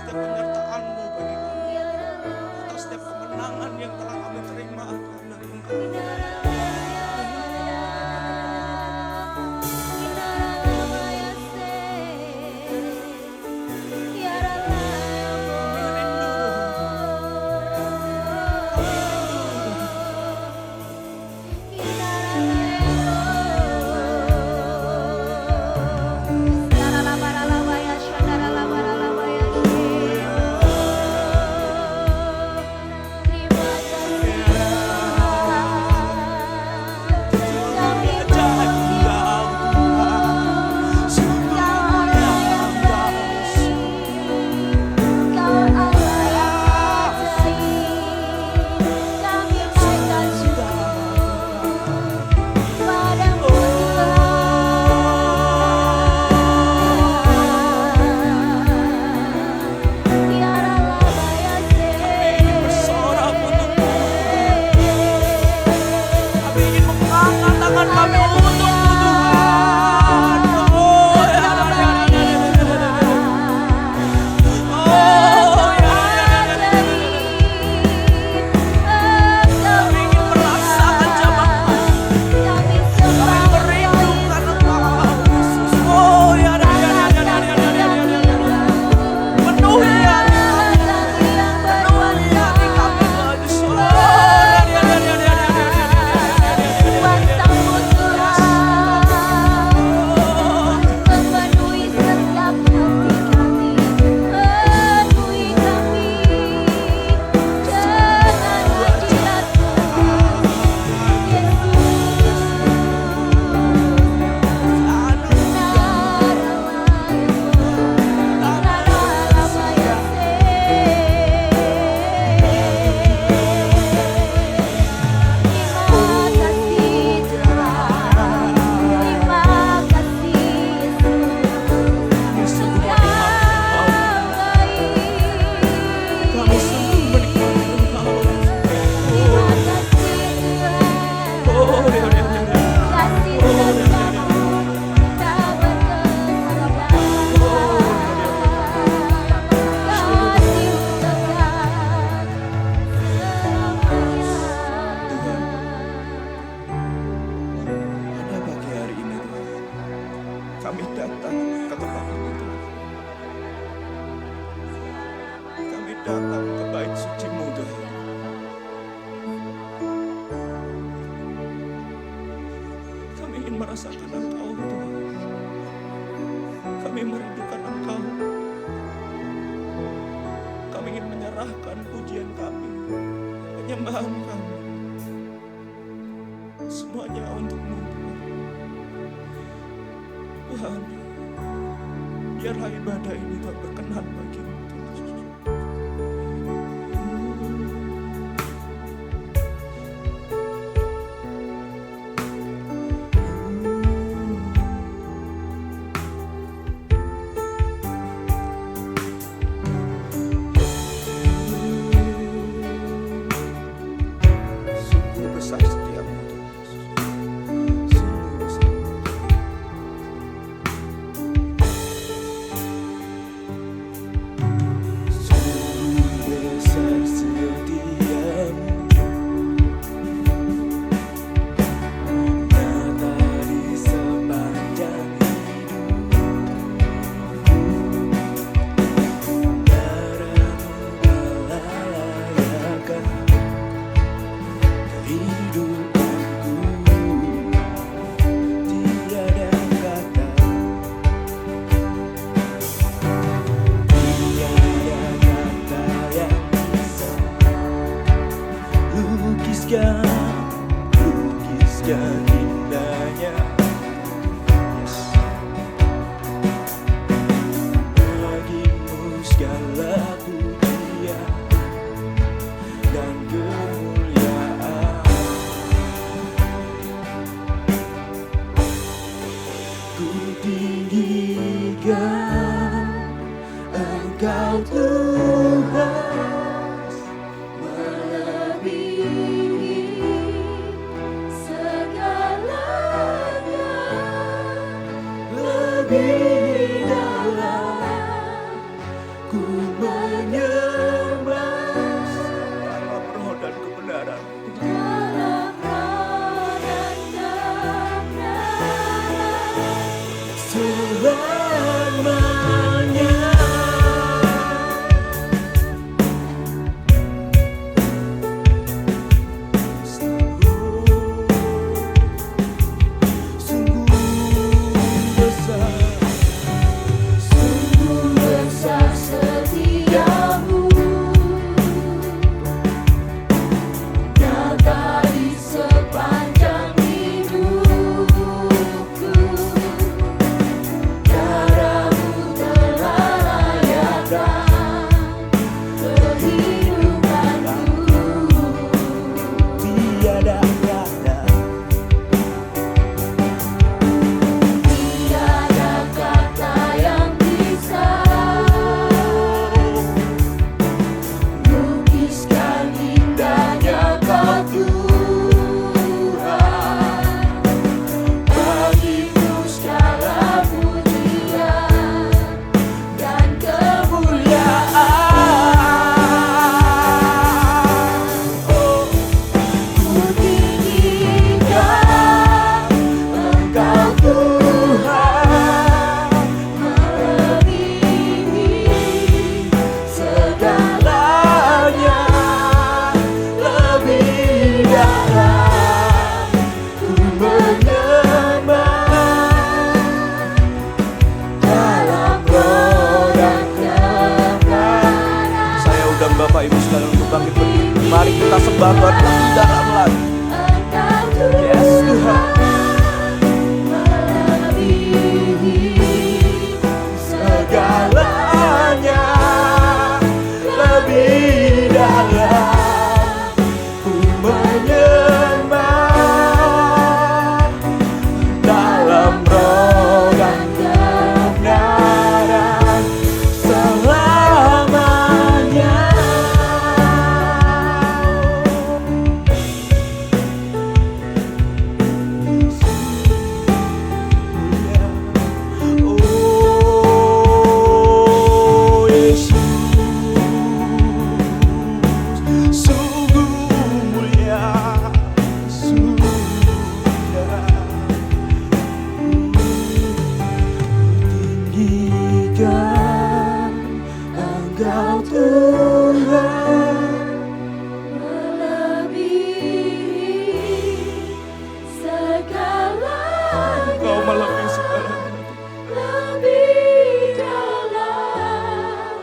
setiap penyertaan-Mu bagi kami, atas setiap kemenangan yang telah kami terima karena Engkau. Kami datang ke tempat ini Tuhan. Kami datang ke bait suci-Mu Tuhan. Kami ingin merasakan Engkau Tuhan. Kami merindukan Engkau. Kami ingin menyerahkan pujian kami, penyembahan kami, semuanya untuk-Mu Tuhan. Biarlah ibadah ini Tuhan berkenan bagi-Mu Tuhan. Sungguh besar setiap-Mu Tuhan Yesus. Sungguh besar. Lukiskan indahnya, yes. Bagi-Mu segala pujian dan kemuliaan. Ku tinggikan Engkau Tuhan. Segala sembah Tuhan lebih dalam lagi. Yes Tuhan. Segalanya lebih dalam, ku menyembah dalam roh dan kebenaran selamanya. Oh Yesus, sungguh mulia, sungguh mulia. Tinggikan Engkau Tuhan, Melebihi segalanya, Engkau melebihi segalanya. lebih dalam,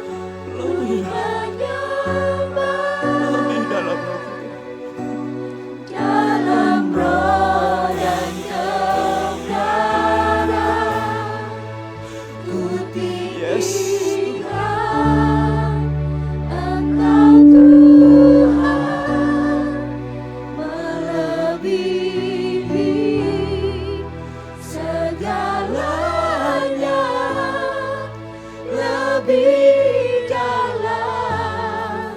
Lebih menyembah lebih dalam lagi. dalam roh dan kebenaran. Ku Yes. tinggikan Engkau Tuhan, melebihi segalanya, lebih dalam,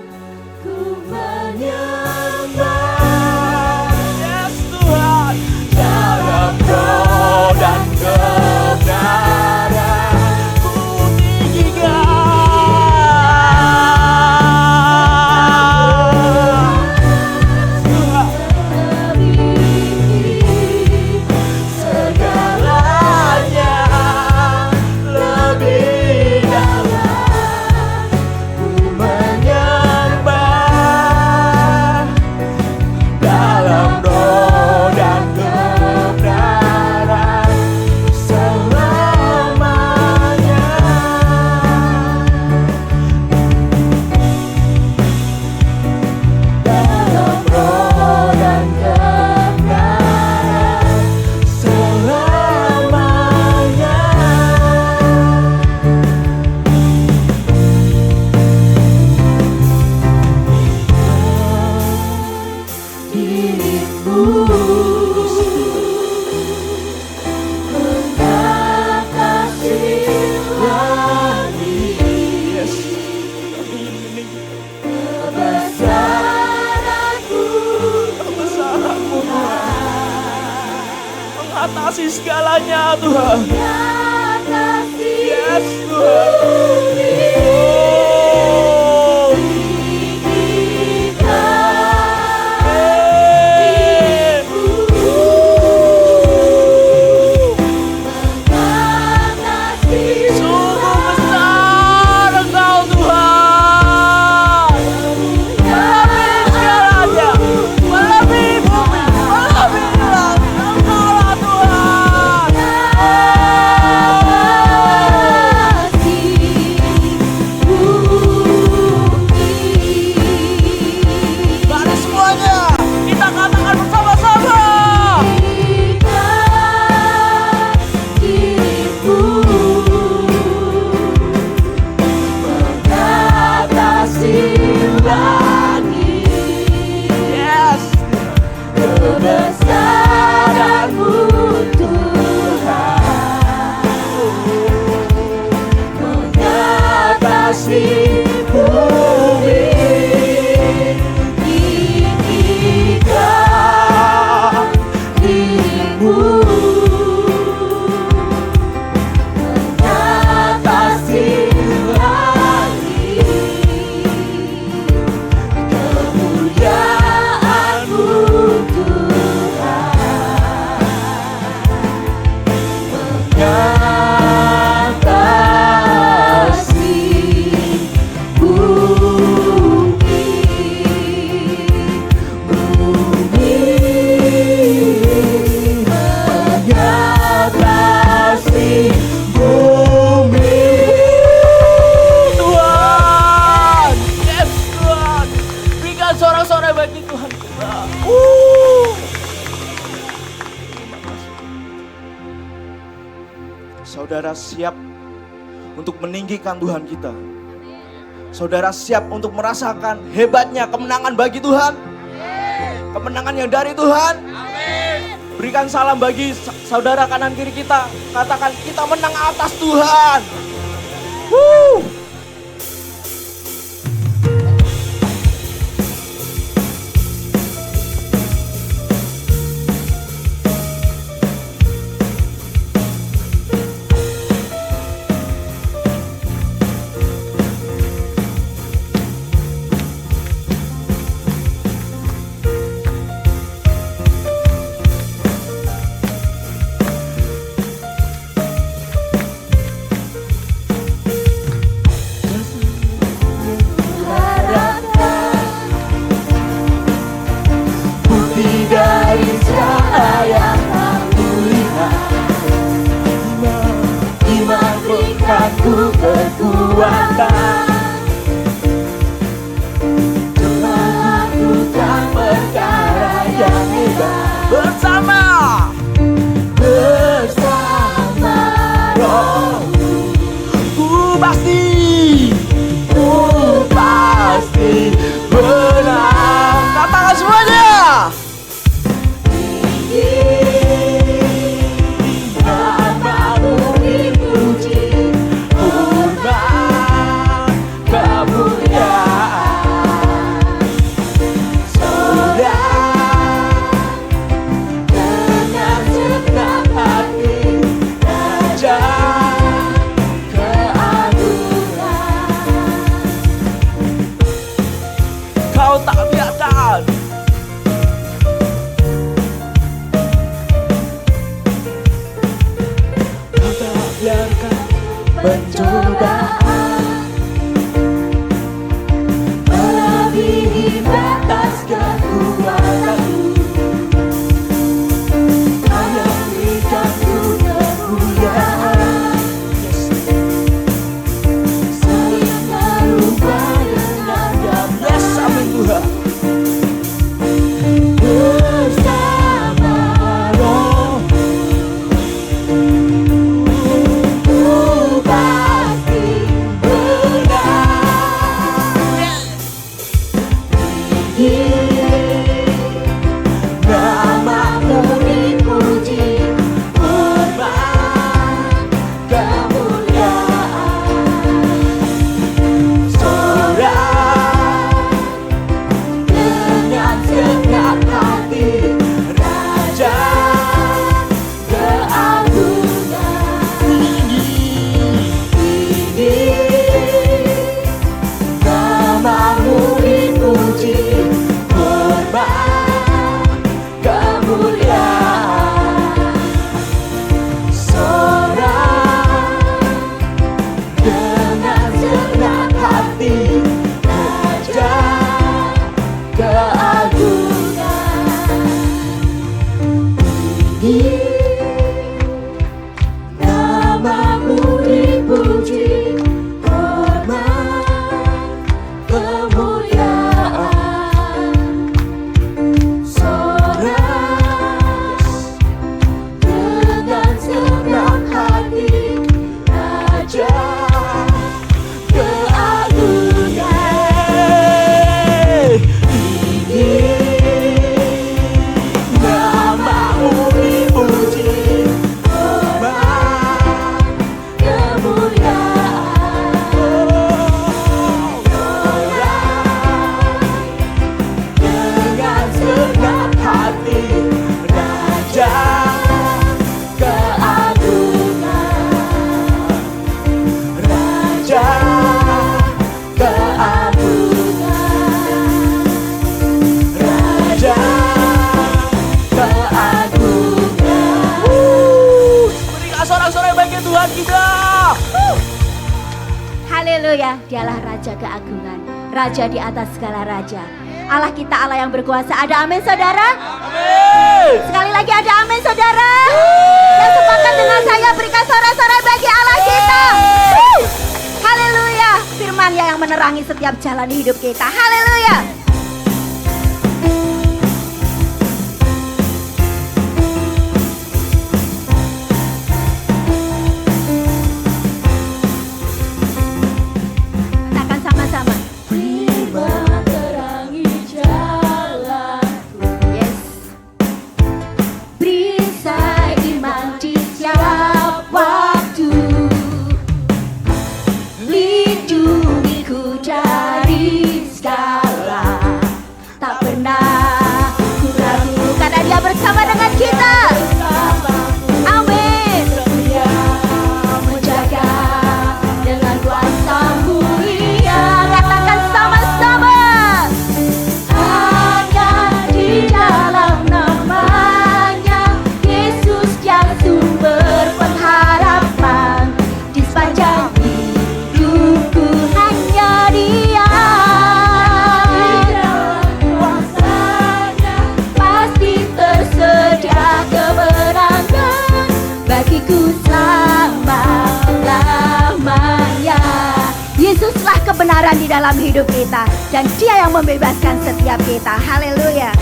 ku menyembah Yes Tuhan, dalam roh dan kebenaran ku tinggikan. Tuhan, melebihi segalanya lebih dalam, ku menyembah dalam roh dan kebenaran selamanya. Dalam roh dan kebenaran selamanya. dirimu mengatasi langit. Yes, kami meninggikan Kebesaranmu kebesaran-Mu Tuhan, mengatasi segalanya Tuhan. mengatasi Yes Tuhan. bumi. Oh, Tinggikan eh. mengatasi Sungguh besar Engkau Tuhan, melebihi segalanya, melebihi bumi, melebihi langit. Engkaulah Tuhan. Mari semuanya kita katakan bersama-sama. Yes. Kebesaran-Mu Tuhan mengatasi bumi. Tinggikan dirimu mengatasi langit. Kemuliaan-Mu Tuhan mengatasi saudara siap untuk meninggikan Tuhan kita. Saudara siap untuk merasakan hebatnya kemenangan bagi Tuhan. Kemenangan yang dari Tuhan. Berikan salam bagi saudara kanan kiri kita. Katakan kita menang atas Tuhan. Woo! Ku kekuatan melakukan perkara yang hebat Bersama Rohmu. ku pasti Menang. Katakan semuanya. Namamu dipuji, hormat, kemuliaan. Saudara dengan segenap hati, Raja keagungan. Kau tak biarkan Kau tak biarkan pencobaan melebihi batas kekuatanmu. Hanya berikanku kemuliaan, saling merubah dengan damai. Yes, amin Tuhan. Bersama Rohmu, ku pasti menang. Namamu dipuji, hormat, kemuliaan. Sorak dengan segenap hati, Raja keagungan. Tinggi namamu dipuji, hormat, kemuliaan. Sorak dengan segenap hati, Raja keagungan. Tinggi namamu dipuji, hormat, kemuliaan. Sorak dengan segenap hati, Raja keagungan. Tinggi namamu dipuji, hormat, kemuliaan. Dengan segenap hati, Raja keagungan. Raja keagungan. Raja keagungan. Berikan sorak-sorai bagi Tuhan kita. Haleluya, dialah Raja keagungan, Raja di atas segala raja. Allah kita Allah yang berkuasa. Ada amin saudara? Amin. Sekali lagi ada amin saudara. Yang sepakat dengan saya berikan sorak-sorai bagi Allah kita. Haleluya, firman-Nya yang menerangi setiap jalan hidup kita. Haleluya. lindungiku dari segala. Tak pernah ku ragu karena Dia bersama dengan kita. Amin. Setia Menjaga dengan kuasa mulia. Katakan sama-sama. Hanya di dalam namanya Yesus yang sumber pengharapan. Di sepanjang hidupku hanya Dia. kuasanya Pasti tersedia kemenangan bagiku selama-lamanya. Yesuslah kebenaran di dalam hidup kita, dan Dia yang membebaskan setiap kita. Haleluya.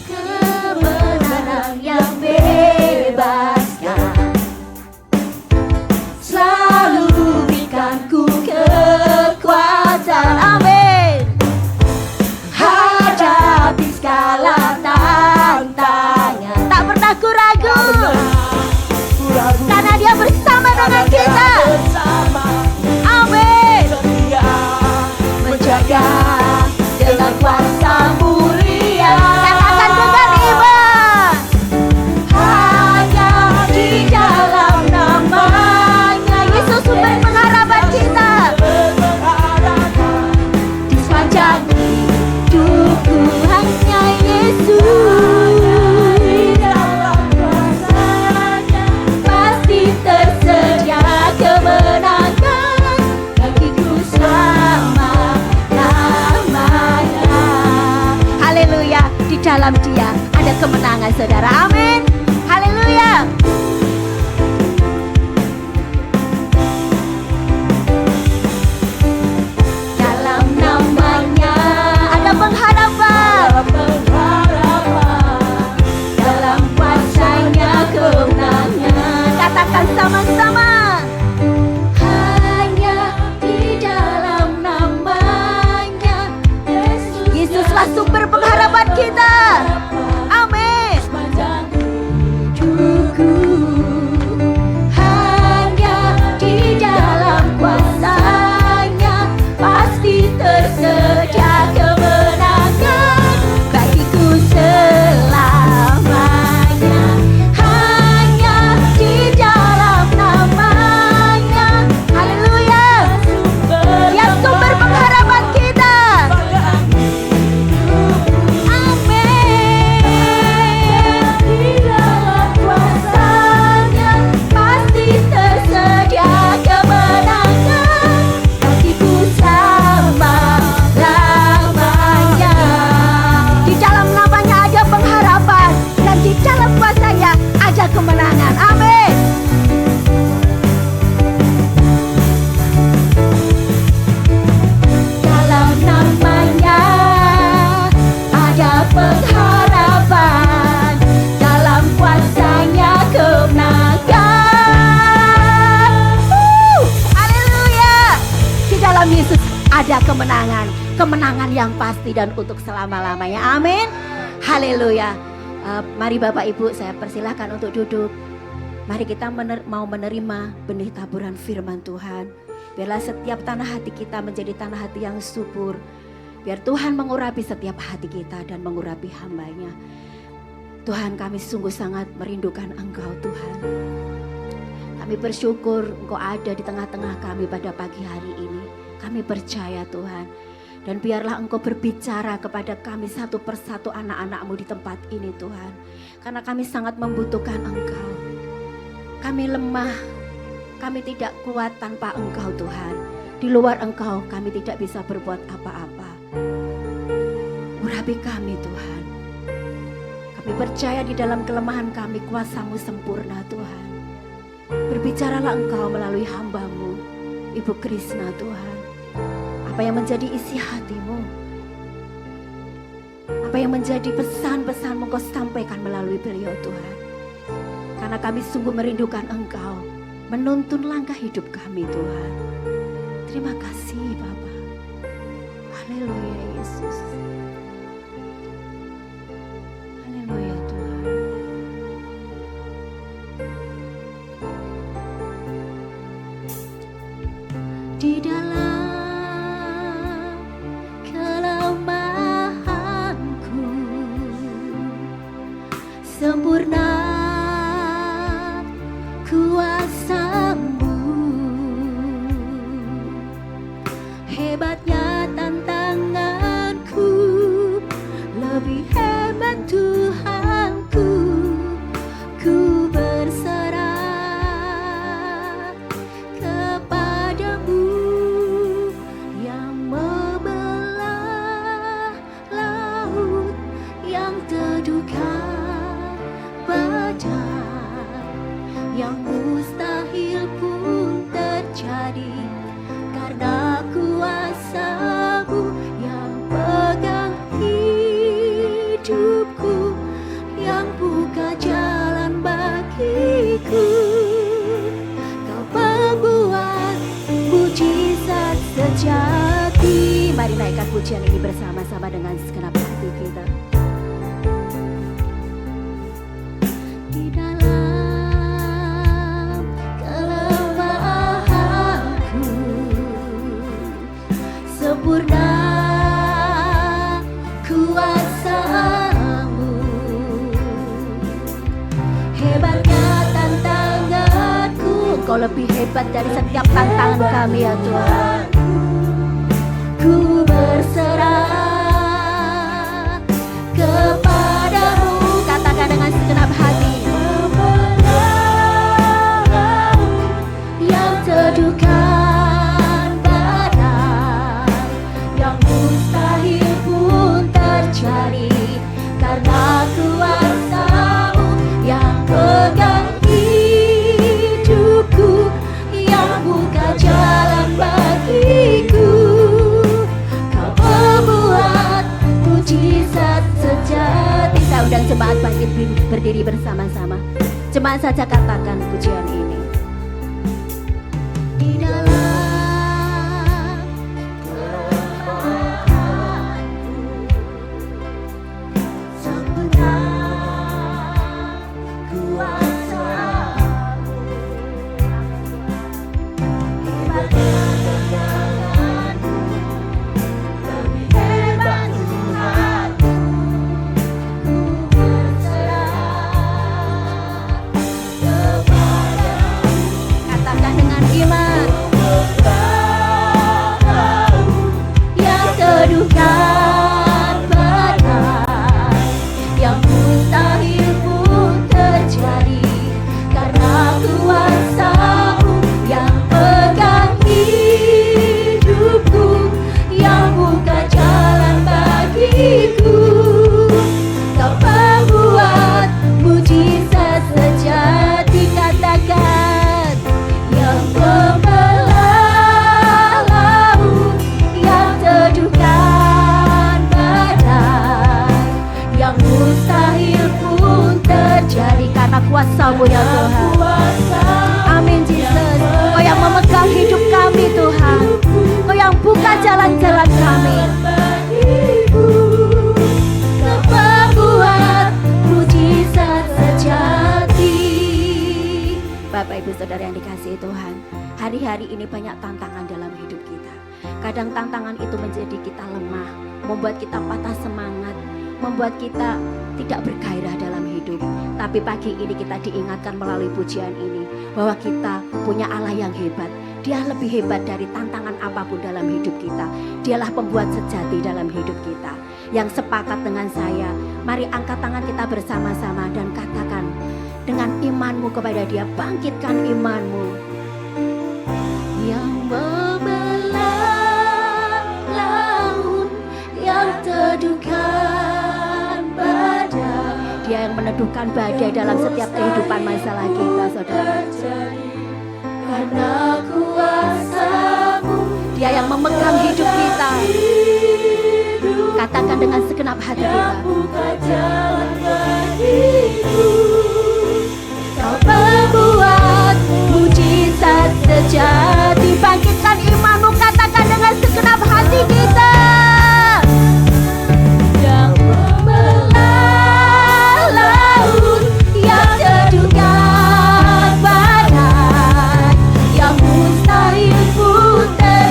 Kebenaran yang bebaskan selalu berikanku kekuatan. Amin. Hadapi segala tantangan. Tak pernah ku ragu karena Dia bersama dengan kita. bersama Amin. setia Menjaga dengan kuasa mulia. Katakan dengan iman. Hanya di dalam namanya Yesus sumber pengharapan kita. berpengharapan Di sepanjang hidupku hanya Yesus. di dalam kuasanya Pasti tersedia kemenangan bagiku selama-lamanya. Haleluya. Di dalam Dia ada kemenangan, saudara. Amin. Haleluya. Dalam namanya ada pengharapan. pengharapan Dalam kuasanya kemenangan. Katakan sama-sama. Hanya di dalam namanya Yesuslah sumber pengharapan kita. Amin. sepanjang Hidupku hanya di dalam kuasanya. Pasti tersedia kemenangan bagiku selamanya. Hanya di dalam namanya. Haleluya. Dia sumber pengharapan kita. Amin. di dalam Kuasanya pasti tersedia kemenangan bagiku selama-lamanya. Di dalam namanya ada pengharapan, dan di dalam kuasanya ada kemenangan. Amin. Dalam namanya ada pengharapan, dalam kuasanya kemenangan. Haleluya. Di dalam Yesus ada kemenangan, kemenangan yang pasti dan untuk selama-lamanya. Amin. Haleluya. Mari Bapak Ibu, saya persilahkan untuk duduk. Mari kita mau menerima benih taburan firman Tuhan. Biarlah setiap tanah hati kita menjadi tanah hati yang subur. Biar Tuhan mengurapi setiap hati kita dan mengurapi hamba-Nya. Tuhan, kami sungguh sangat merindukan Engkau Tuhan. Kami bersyukur Engkau ada di tengah-tengah kami pada pagi hari ini. Kami percaya Tuhan. Dan biarlah Engkau berbicara kepada kami satu persatu anak-anak-Mu di tempat ini Tuhan. Karena kami sangat membutuhkan Engkau. Kami lemah, kami tidak kuat tanpa Engkau Tuhan. Di luar Engkau kami tidak bisa berbuat apa-apa. Urapi kami Tuhan. Kami percaya di dalam kelemahan kami kuasa-Mu sempurna Tuhan. Berbicaralah Engkau melalui hamba-Mu, Ibu Krisna Tuhan. Apa yang menjadi isi hati-Mu, apa yang menjadi pesan-pesan-Mu Kau sampaikan melalui beliau Tuhan. Karena kami sungguh merindukan Engkau, menuntun langkah hidup kami Tuhan. Terima kasih Bapa. Haleluya Yesus. Haleluya Tuhan. di dalam kelemahanku sempurna kuasa-Mu. Hebatnya tantanganku, lebih hebat Tuhanku. Ku berserah kepadamu yang membelah laut, yang teduhkan badai, yang mustahil pun terjadi karena kuasa-Mu yang pegang hidupku, yang buka jalan bagiku. Kau pembuat mujizat sejati. Mari naikkan pujian ini bersama-sama dengan segenap hati kita. Di dalam kelemahanku sempurna kuasa-Mu. Hebatnya tantanganku, Engkau lebih hebat dari setiap tantangan kami ya Tuhan. Ku berserah kepadamu. Katakan dengan segenap hati. Yang teduhkan badai, yang mustahil pun terjadi karena kuasa-Mu yang pegang hidupku, yang buka jalan bagiku. Kau membuat mujizat sejati. Saya undang jemaat bangkit berdiri bersama-sama. Jemaat saja katakan pujian ini. Di dalam kelemahanku sempurna kuasa-Mu. Hebatnya tantanganku, lebih hebat Tuhanku. Ku berserah kepadamu. Katakan dengan iman. Yang teduhkan badai, yang mustahil pun terjadi karena kuasa-Mu yang pegang hidupku, yang buka jalan bagiku. Kau membuat mujizat sejati. Katakan yang membelah laut, yang teduhkan badai, yang mustahil pun terjadi karena kuasa-Mu ya Tuhan. Amin Yesus. Kau yang memegang hidup kami Tuhan, Kau yang buka jalan-jalan kami. Kau membuat mujizat sejati. Bapak Ibu Saudara yang dikasihi Tuhan, hari-hari ini banyak tantangan dalam hidup kita. Kadang tantangan itu menjadi kita lemah, membuat kita patah semangat, membuat kita tidak bergairah dalam hidup. Tapi pagi ini kita diingatkan melalui pujian ini bahwa kita punya Allah yang hebat. Dia lebih hebat dari tantangan apapun dalam hidup kita. Dialah pembuat sejati dalam hidup kita. Yang sepakat dengan saya, mari angkat tangan kita bersama-sama dan katakan dengan imanmu kepada Dia, bangkitkan imanmu. Yang membelah laut, yang teduhkan badai. Dia yang meneduhkan badai dalam setiap kehidupan masalah kita, saudara. Karena kuasa-Mu, Dia yang memegang hidup kita. Katakan dengan segenap hati kita. Kau membuat mujizat sejati. Bangkitkan imanmu, katakan dengan segenap hati kita. Yang membelah laut, yang teduhkan badai, yang mustahil pun terjadi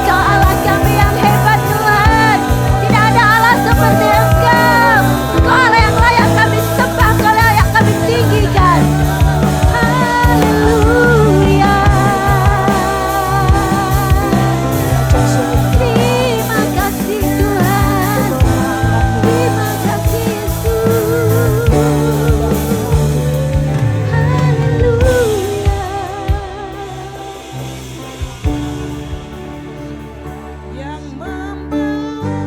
Kau Allah kami yang hebat Tuhan. Tidak ada Allah seperti Engkau. Engkau Allah yang layak kami sembah, Engkau Allah yang kami tinggikan. Haleluya. Terima kasih Tuhan. Terima kasih Yesus. Haleluya. Yang membawa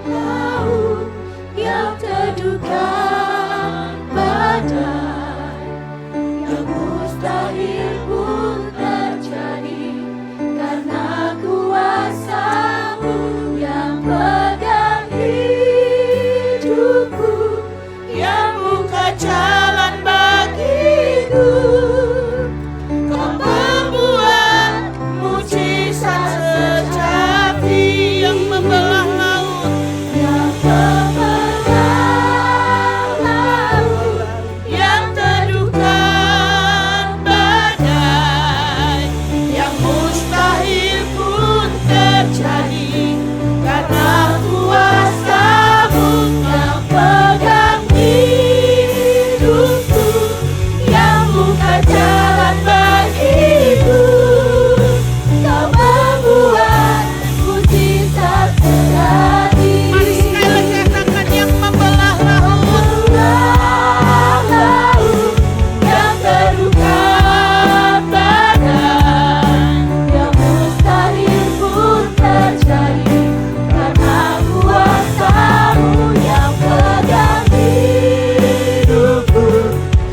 laut yang teduhkan badai, yang mustahil pun terjadi karena kuasa-Mu yang pegang hidupku, yang buka jalan bagiku. Kau membuat mujizat sejati yang membelah laut, yang membelah laut, yang teduhkan badai, yang mustahil pun terjadi karena kuasa-Mu yang pegang hidupku, yang buka jalan bagiku. Kau membuat mujizat terjadi. Mari sekali lagi katakan yang membelah laut, yang teduhkan badai, yang mustahil pun terjadi karena kuasa-Mu yang pegang hidupku,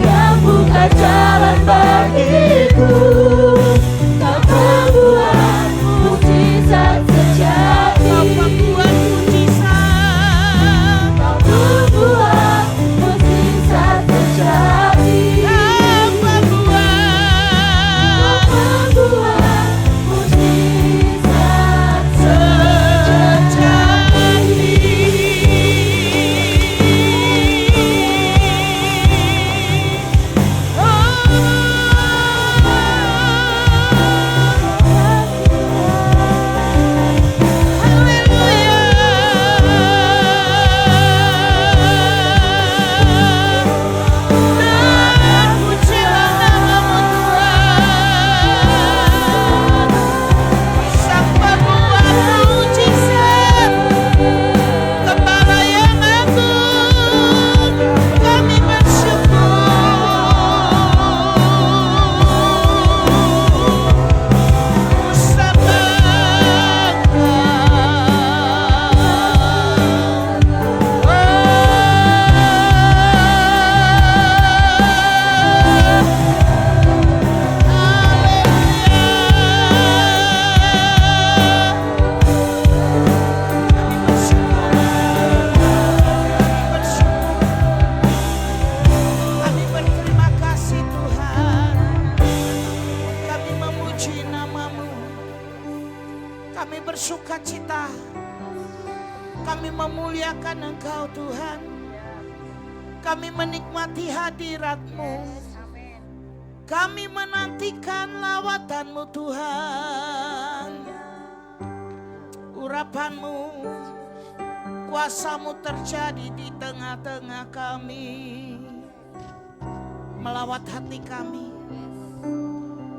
yang buka jalan bagiku. Kau membuat mujizat sejati. Kau membuat mujizat. Kau membuat mujizat sejati. Kau membuat mujizat Gembala yang agung, kami Kami berterima kasih Tuhan. Kami memuji nama-Mu. Kami bersuka cita. Kami memuliakan Engkau Tuhan. Kami menikmati hadirat-Mu. Kami menantikan lawatan-Mu Tuhan. Urapan-Mu, kuasa-Mu terjadi di tengah-tengah kami. Melawat hati kami,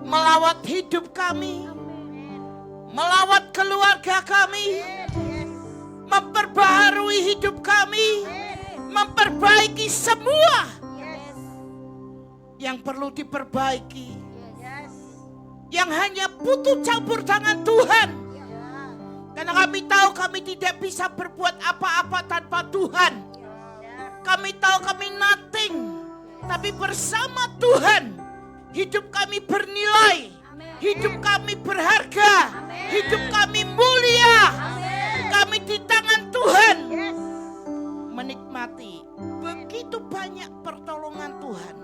melawat hidup kami, melawat keluarga kami, memperbaharui hidup kami, memperbaiki semua yang perlu diperbaiki, yang hanya butuh campur tangan Tuhan. Karena kami tahu kami tidak bisa berbuat apa-apa tanpa Tuhan. Kami tahu kami nothing, tapi bersama Tuhan hidup kami bernilai, hidup kami berharga, hidup kami mulia. Kami di tangan Tuhan menikmati begitu banyak pertolongan Tuhan.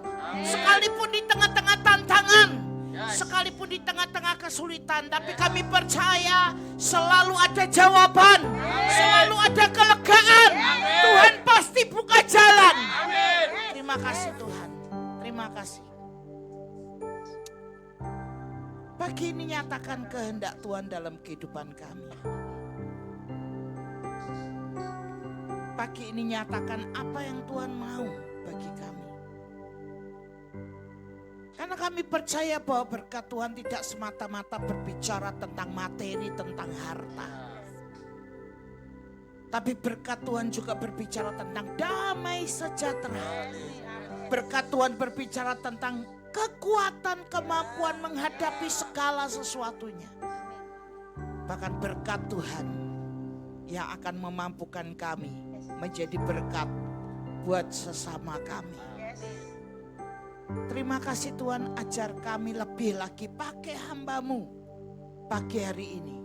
Sekalipun di tengah-tengah tantangan, Sekalipun di tengah-tengah kesulitan, tapi kami percaya selalu ada jawaban, selalu ada kelegaan. Tuhan pasti buka jalan. Terima kasih Tuhan, terima kasih. Pagi ini nyatakan kehendak Tuhan dalam kehidupan kami. Pagi ini nyatakan apa yang Tuhan mau bagi kami. Karena kami percaya bahwa berkat Tuhan tidak semata-mata berbicara tentang materi, tentang harta. Tapi berkat Tuhan juga berbicara tentang damai sejahtera. Berkat Tuhan berbicara tentang kekuatan, kemampuan menghadapi segala sesuatunya. Bahkan berkat Tuhan yang akan memampukan kami menjadi berkat buat sesama kami. Terima kasih Tuhan, ajar kami lebih lagi pakai hamba-Mu pagi hari ini.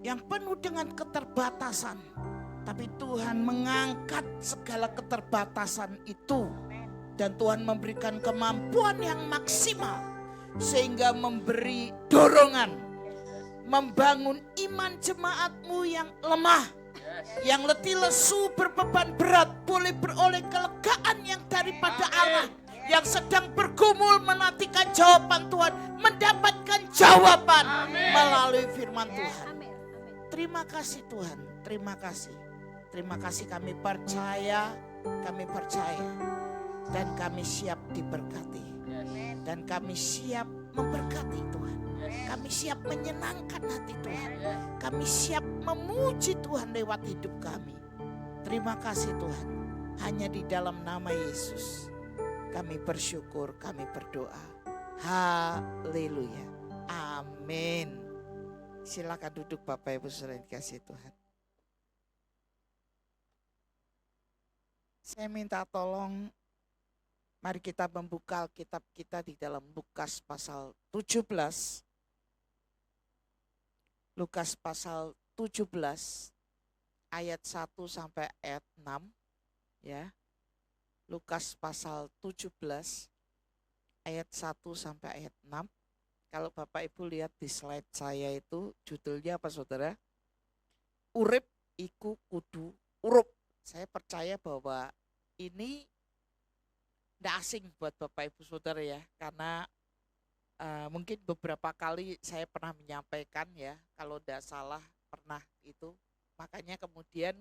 Yang penuh dengan keterbatasan. Tapi Tuhan mengangkat segala keterbatasan itu. Dan Tuhan memberikan kemampuan yang maksimal. Sehingga memberi dorongan. Membangun iman jemaat-Mu yang lemah. Yang letih lesu berbeban berat. Boleh beroleh kelegaan yang daripada Allah. Yang sedang bergumul menantikan jawaban Tuhan. Mendapatkan jawaban melalui firman Tuhan. Terima kasih Tuhan. Terima kasih. Terima kasih kami percaya. Kami percaya. Dan kami siap diberkati. Dan kami siap memberkati Tuhan. Kami siap menyenangkan hati Tuhan. Kami siap memuji Tuhan lewat hidup kami. Terima kasih Tuhan. Hanya di dalam nama Yesus kami bersyukur, kami berdoa. Haleluya. Amin. Silakan duduk Bapak Ibu Saudara yang dikasihi Tuhan. Saya minta tolong, mari kita membuka Alkitab kita di dalam Lukas pasal 17. Lukas pasal 17 ayat 1 sampai ayat 6 ya. Lukas pasal 17 ayat 1 sampai ayat 6. Kalau Bapak Ibu lihat di slide saya itu judulnya apa Saudara? Urip iku kudu urup. Saya percaya bahwa ini tidak asing buat Bapak Ibu Saudara ya. Karena mungkin beberapa kali saya pernah menyampaikan ya. Kalau tidak salah pernah itu. Makanya kemudian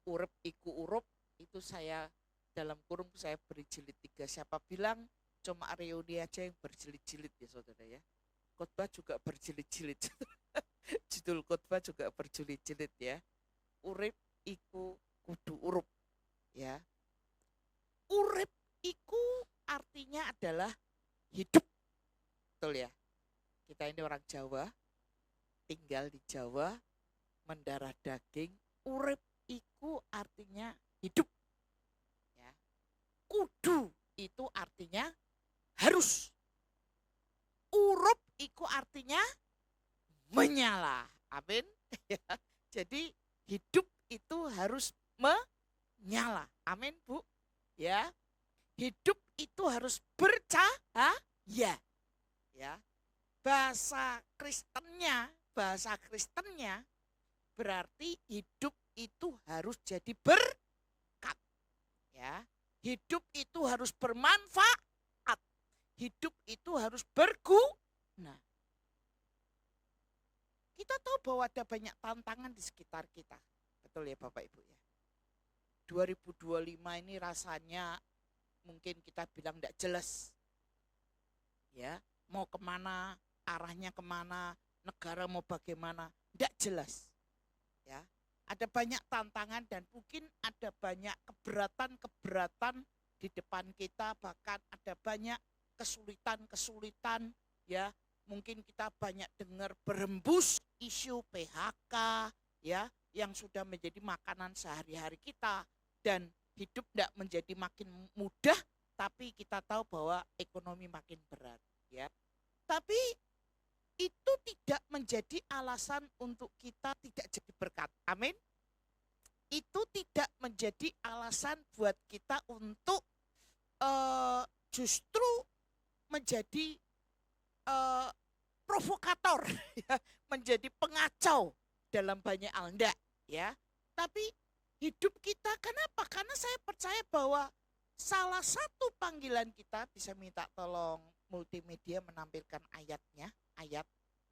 urip iku urup itu saya dalam kurung saya beri jilid 3. Siapa bilang cuma reuni aja yang berjilid-jilid ya Saudara ya. Khotbah juga berjilid-jilid. Judul khotbah juga berjilid-jilid ya. Urip iku kudu urup ya. Urip iku artinya adalah hidup. Betul ya. Kita ini orang Jawa, tinggal di Jawa, mendarah daging. Urip iku artinya hidup. Kudu itu artinya harus. Urup itu artinya menyala. Amin. Jadi hidup itu harus menyala. Amin Bu. Ya. Hidup itu harus bercahaya. Ya. Bahasa Kristennya berarti hidup itu harus jadi berkat. Ya. Hidup itu harus bermanfaat. Hidup itu harus berguna. Kita tahu bahwa ada banyak tantangan di sekitar kita. Betul ya Bapak Ibu ya. 2025 ini rasanya mungkin kita bilang tidak jelas. Ya, mau kemana, arahnya kemana, negara mau bagaimana, tidak jelas. Ya. Ada banyak tantangan dan mungkin ada banyak keberatan-keberatan di depan kita, bahkan ada banyak kesulitan-kesulitan ya. Mungkin kita banyak dengar berembus isu PHK ya, yang sudah menjadi makanan sehari-hari kita dan hidup tidak menjadi makin mudah, tapi kita tahu bahwa ekonomi makin berat ya. Tapi itu tidak menjadi alasan untuk kita tidak jadi berkat. Amin. Itu tidak menjadi alasan buat kita untuk justru menjadi eh, provokator, ya, menjadi pengacau dalam banyak hal, enggak, ya. Tapi hidup kita, kenapa? Karena saya percaya bahwa salah satu panggilan kita, bisa minta tolong multimedia menampilkan ayatnya, ayat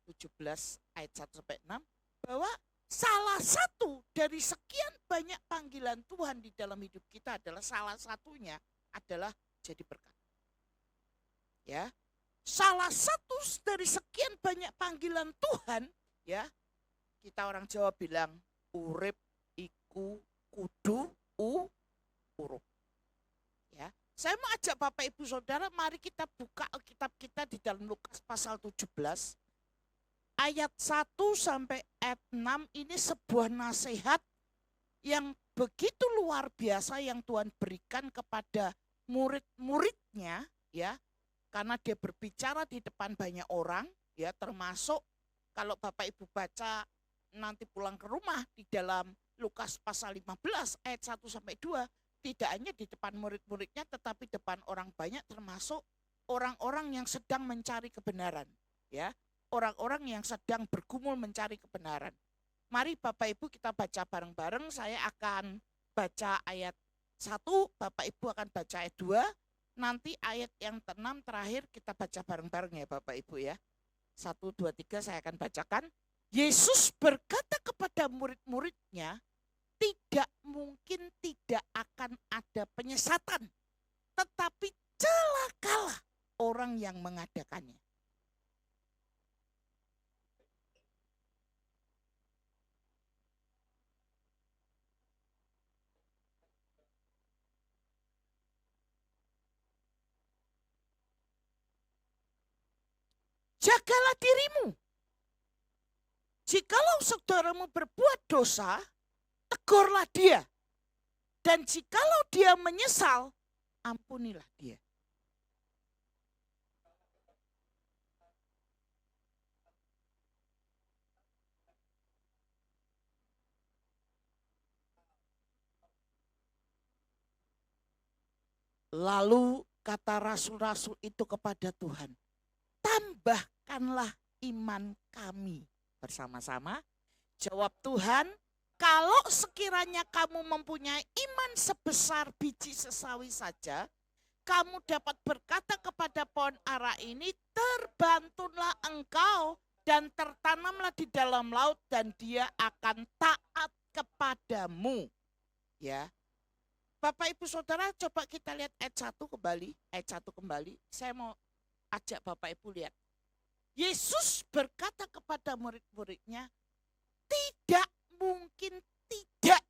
17 ayat 1 sampai 6, bahwa salah satu dari sekian banyak panggilan Tuhan di dalam hidup kita adalah salah satunya adalah jadi berkat. Ya. Salah satu dari sekian banyak panggilan Tuhan, ya. Kita orang Jawa bilang urip iku kudu urip. Ya. Saya mau ajak Bapak Ibu Saudara, mari kita buka Alkitab kita di dalam Lukas pasal 17 ayat 1 sampai ayat 6. Ini sebuah nasihat yang begitu luar biasa yang Tuhan berikan kepada murid-muridnya, ya. Karena dia berbicara di depan banyak orang, ya, termasuk kalau Bapak Ibu baca nanti pulang ke rumah di dalam Lukas pasal 15 ayat 1 sampai 2, tidak hanya di depan murid-muridnya tetapi depan orang banyak, termasuk orang-orang yang sedang mencari kebenaran, ya. Orang-orang yang sedang bergumul mencari kebenaran. Mari Bapak Ibu kita baca bareng-bareng. Saya akan baca ayat 1, Bapak Ibu akan baca ayat 2. Nanti ayat yang ke-6 terakhir kita baca bareng-bareng ya Bapak Ibu ya. 1, 2, 3 saya akan bacakan. Yesus berkata kepada murid-muridnya, tidak mungkin tidak akan ada penyesatan, tetapi celakalah orang yang mengadakannya. Jagalah dirimu. Jikalau saudaramu berbuat dosa, tegurlah dia. Dan jikalau dia menyesal, ampunilah dia. Lalu kata rasul-rasul itu kepada Tuhan, tambahkanlah iman kami. Bersama-sama jawab Tuhan, kalau sekiranya kamu mempunyai iman sebesar biji sesawi saja, kamu dapat berkata kepada pohon ara ini, terbantunlah engkau dan tertanamlah di dalam laut, dan dia akan taat kepadamu. Ya. Bapak Ibu Saudara, coba kita lihat ayat 1 kembali, ayat 1 kembali. Saya mau ajak Bapak Ibu lihat. Yesus berkata kepada murid-muridnya, tidak mungkin tidak.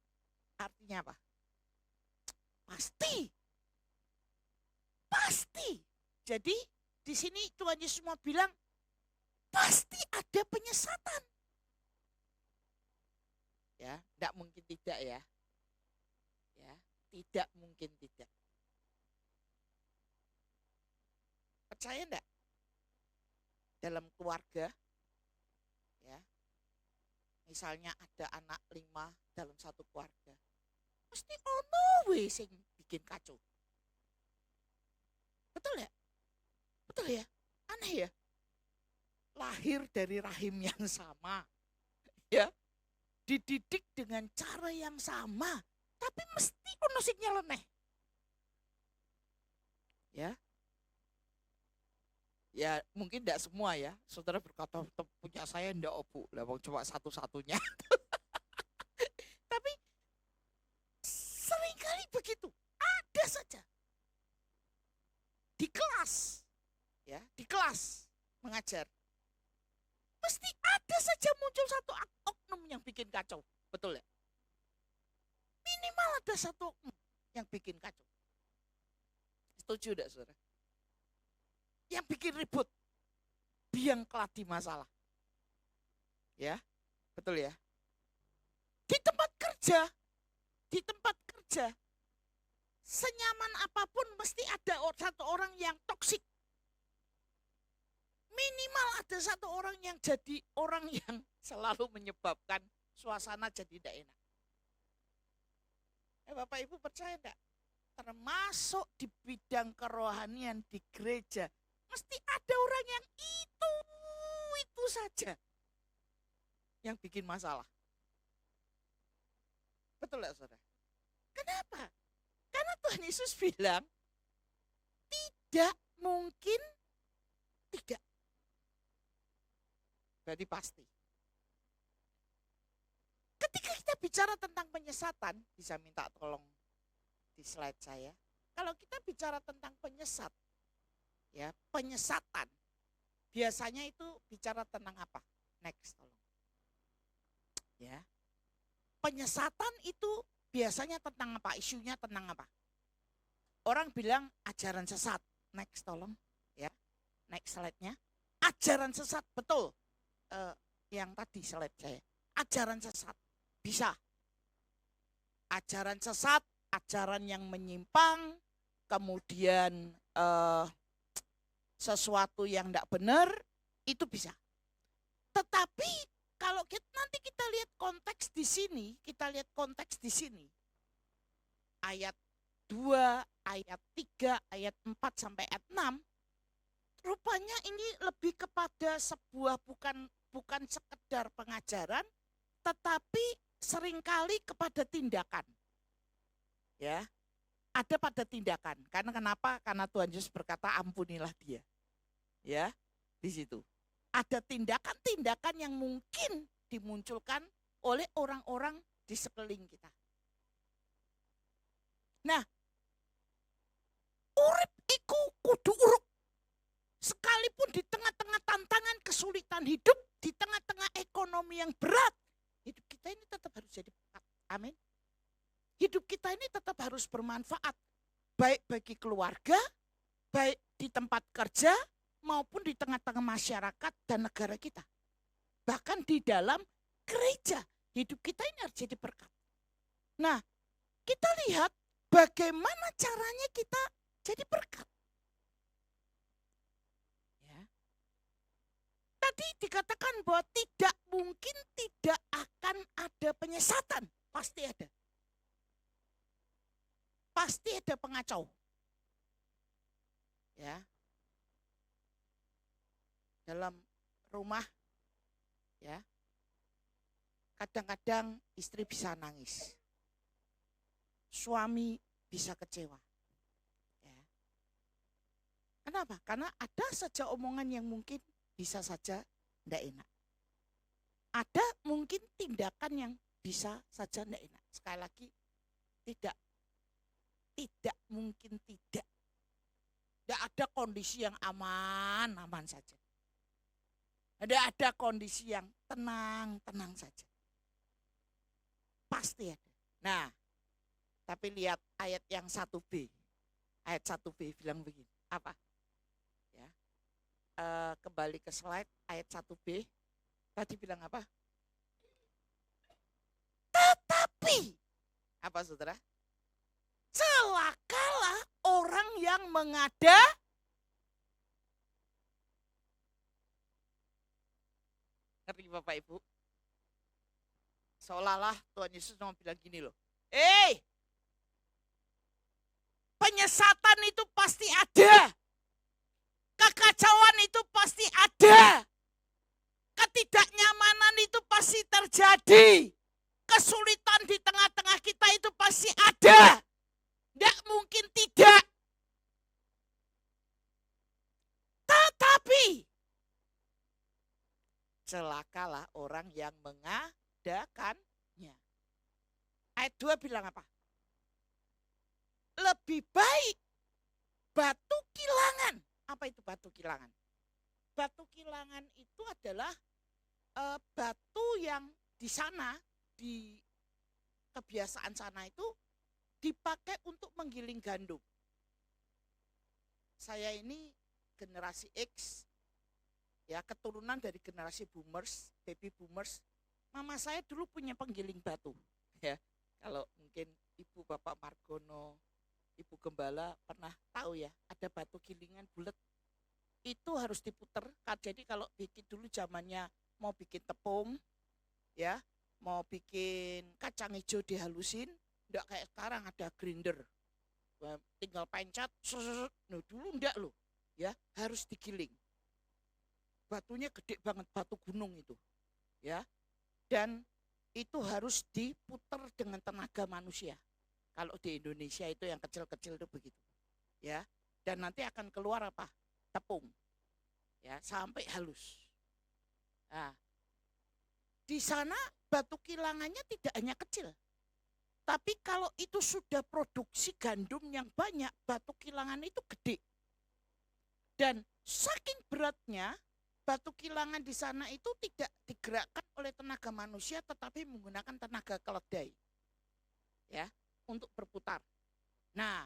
Artinya apa? Pasti. Pasti. Jadi di sini Tuhan Yesus mau bilang, pasti ada penyesatan. Ya, tidak mungkin tidak ya. Ya, tidak mungkin tidak. Percaya enggak? Dalam keluarga, ya, misalnya ada anak 5 dalam satu keluarga, mesti ono we sing bikin kacau. Betul ya? Betul ya? Aneh ya? Lahir dari rahim yang sama, ya, dididik dengan cara yang sama, tapi mesti ono sing nyeleneh. Ya. Ya mungkin tidak semua ya. Saudara berkata punya saya enggak obu, lah cuma satu-satunya. Tapi seringkali begitu. Ada saja. Di kelas, ya, di kelas mengajar. Pasti ada saja muncul satu oknum yang bikin kacau. Betul ya? Minimal ada satu oknum yang bikin kacau. Setuju enggak saudara? Yang bikin ribut, biang keladi masalah. Ya, betul ya. Di tempat kerja, senyaman apapun mesti ada satu orang yang toksik. Minimal ada satu orang yang jadi orang yang selalu menyebabkan suasana jadi tidak enak. Bapak Ibu percaya enggak? Termasuk di bidang kerohanian di gereja, mesti ada orang yang itu saja yang bikin masalah. Betul nggak saudara? Kenapa? Karena Tuhan Yesus bilang, tidak mungkin tidak. Berarti pasti. Ketika kita bicara tentang penyesatan, bisa minta tolong di slide saya. Kalau kita bicara tentang penyesat, ya penyesatan, biasanya itu bicara tentang apa? Next, tolong. Ya, penyesatan itu biasanya tentang apa? Isunya tentang apa? Orang bilang ajaran sesat. Next, tolong. Ya, next slide-nya. Ajaran sesat, betul. Yang tadi slide saya. Ajaran sesat, bisa. Ajaran sesat, ajaran yang menyimpang, kemudian sesuatu yang tidak benar, itu bisa. Tetapi kalau nanti kita lihat konteks di sini, ayat 2, ayat 3, ayat 4 sampai ayat 6, rupanya ini lebih kepada sebuah bukan sekedar pengajaran, tetapi seringkali kepada tindakan. Ya, ada pada tindakan. Karena kenapa? Karena Tuhan Yesus berkata ampunilah dia. Ya, di situ. Ada tindakan-tindakan yang mungkin dimunculkan oleh orang-orang di sekeliling kita. Nah, urip iku kudu uruk. Sekalipun di tengah-tengah tantangan kesulitan hidup, di tengah-tengah ekonomi yang berat, hidup kita ini tetap harus jadi berkat. Amin. Hidup kita ini tetap harus bermanfaat. Baik bagi keluarga, baik di tempat kerja, maupun di tengah-tengah masyarakat dan negara kita. Bahkan di dalam gereja, hidup kita ini harus jadi berkat. Nah, kita lihat bagaimana caranya kita jadi berkat. Ya. Tadi dikatakan bahwa tidak mungkin tidak akan ada penyesatan. Pasti ada. Pasti ada pengacau. Ya. Dalam rumah, ya, kadang-kadang istri bisa nangis, suami bisa kecewa. Ya. Kenapa? Karena ada saja omongan yang mungkin bisa saja tidak enak. Ada mungkin tindakan yang bisa saja tidak enak. Sekali lagi, tidak mungkin tidak. Tidak ada kondisi yang aman saja. Ada kondisi yang tenang saja. Pasti ada. Nah, tapi lihat ayat yang 1b. Ayat 1b bilang begini. Apa? Ya. Kembali ke slide ayat 1b. Tadi bilang apa? Tetapi, apa saudara? Celakalah orang yang ngerti Bapak Ibu? Seolah-olah Tuhan Yesus mau bilang gini loh. Penyesatan itu pasti ada. Kekacauan itu pasti ada. Ketidaknyamanan itu pasti terjadi. Kesulitan di tengah-tengah kita itu pasti ada. Tidak mungkin tidak. Tetapi celakalah orang yang mengadakannya. Ayat 2 bilang apa? Lebih baik batu kilangan. Apa itu batu kilangan? Batu kilangan itu adalah batu yang di sana, di kebiasaan sana itu dipakai untuk menggiling gandum. Saya ini generasi X, ya keturunan dari generasi boomers, baby boomers. Mama saya dulu punya penggiling batu, ya. Kalau mungkin Ibu Bapak Margono, Ibu Gembala pernah tahu ya, ada batu gilingan bulat. Itu harus diputer. Jadi kalau bikin dulu zamannya mau bikin tepung, ya, mau bikin kacang hijau dihalusin, enggak kayak sekarang ada grinder. Tinggal pencet, nah dulu enggak loh. ya harus digiling. Batunya gede banget, batu gunung itu, ya. Dan itu harus diputar dengan tenaga manusia. Kalau di Indonesia itu yang kecil-kecil itu begitu, ya. Dan nanti akan keluar apa? Tepung, ya, sampai halus. Nah, di sana batu kilangannya tidak hanya kecil, tapi kalau itu sudah produksi gandum yang banyak, batu kilangan itu gede. Dan saking beratnya, batu kilangan di sana itu tidak digerakkan oleh tenaga manusia, tetapi menggunakan tenaga keledai, ya, untuk berputar. Nah,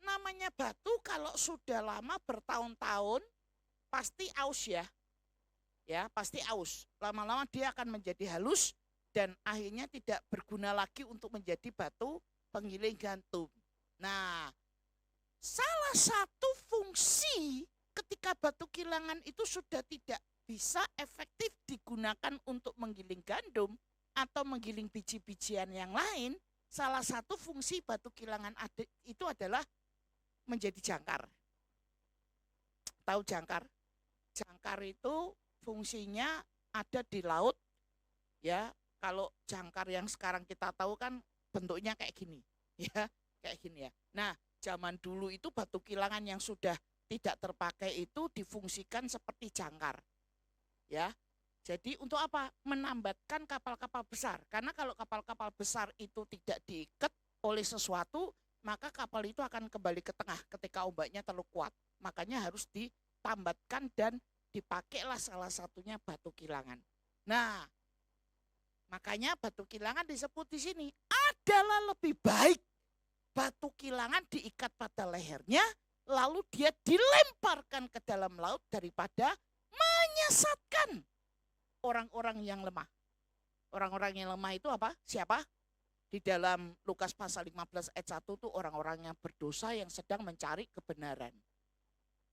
namanya batu kalau sudah lama bertahun-tahun pasti aus ya. Ya, pasti aus. Lama-lama dia akan menjadi halus dan akhirnya tidak berguna lagi untuk menjadi batu penggiling gandum. Nah, salah satu fungsi ketika batu kilangan itu sudah tidak bisa efektif digunakan untuk menggiling gandum atau menggiling biji-bijian yang lain, salah satu fungsi batu kilangan itu adalah menjadi jangkar. Tahu jangkar? Jangkar itu fungsinya ada di laut, ya. Kalau jangkar yang sekarang kita tahu kan bentuknya kayak gini, ya, kayak gini ya. Nah, zaman dulu itu batu kilangan yang sudah tidak terpakai itu difungsikan seperti jangkar, ya. Jadi untuk apa? Menambatkan kapal-kapal besar. Karena kalau kapal-kapal besar itu tidak diikat oleh sesuatu, maka kapal itu akan kembali ke tengah ketika ombaknya terlalu kuat. Makanya harus ditambatkan dan dipakailah salah satunya batu kilangan. Nah, makanya batu kilangan disebut di sini adalah lebih baik batu kilangan diikat pada lehernya, lalu dia dilemparkan ke dalam laut daripada menyesatkan orang-orang yang lemah. Orang-orang yang lemah itu apa? Siapa? Di dalam Lukas pasal 15 ayat 1 itu orang-orang yang berdosa yang sedang mencari kebenaran.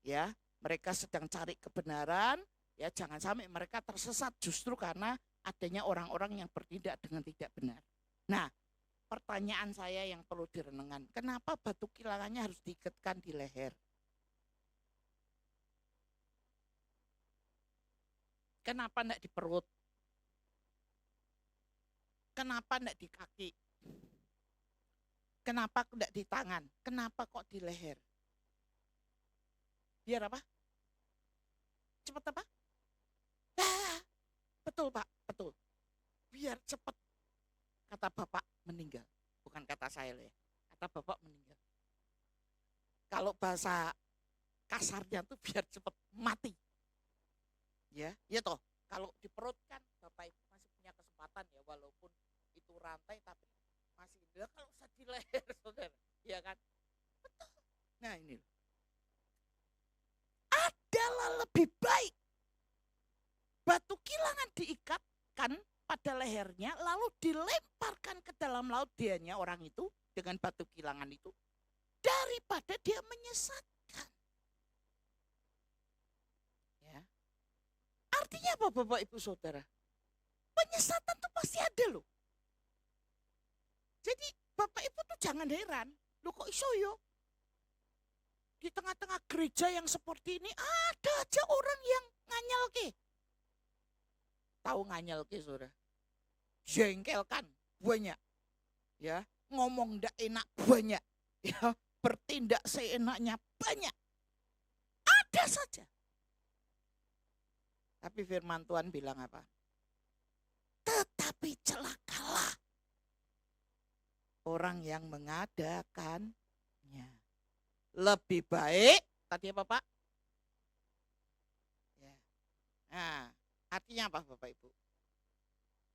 Ya, mereka sedang cari kebenaran, ya, jangan sampai mereka tersesat justru karena adanya orang-orang yang bertindak dengan tidak benar. Nah, pertanyaan saya yang perlu direnungkan, kenapa batu kilangannya harus diikatkan di leher? Kenapa enggak di perut? Kenapa enggak di kaki? Kenapa enggak di tangan? Kenapa kok di leher? Biar apa? Cepat apa? Betul Pak, betul. Biar cepat. Kata Bapak meninggal. Bukan kata saya loh ya. Kata Bapak meninggal. Kalau bahasa kasarnya tuh biar cepat mati. Ya, ya toh. Kalau di perut kan Bapak Ibu masih punya kesempatan ya, walaupun itu rantai tapi masih ada. Kalau usah di leher saudara, ya kan? Betul. Nah ini adalah lebih baik batu kilangan diikatkan pada lehernya lalu dilemparkan ke dalam laut dianya orang itu dengan batu kilangan itu daripada dia menyesatkan. Ya. Artinya apa Bapak Ibu Saudara? Penyesatan tuh pasti ada loh. Jadi Bapak Ibu tuh jangan heran, loh kok iso yo? Di tengah-tengah gereja yang seperti ini ada aja orang yang nganyel ke. Tahu nganyel ke saudara? Jengkelkan banyak. Ya, ngomong ndak enak banyak. Ya, bertindak seenaknya banyak. Ada saja. Tapi firman Tuhan bilang apa? Tetapi celakalah orang yang mengadakannya. Lebih baik, tadi apa Pak? Ya. Nah, artinya apa Bapak Ibu?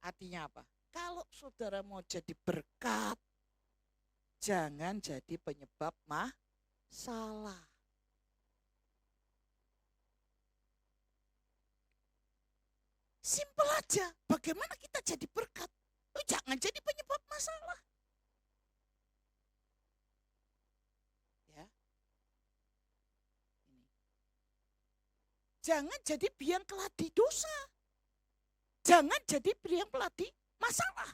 Artinya apa? Kalau saudara mau jadi berkat, jangan jadi penyebab masalah. Simpel aja, bagaimana kita jadi berkat? Jangan jadi penyebab masalah. Jangan jadi biang keladi dosa. Jangan jadi biang keladi masalah.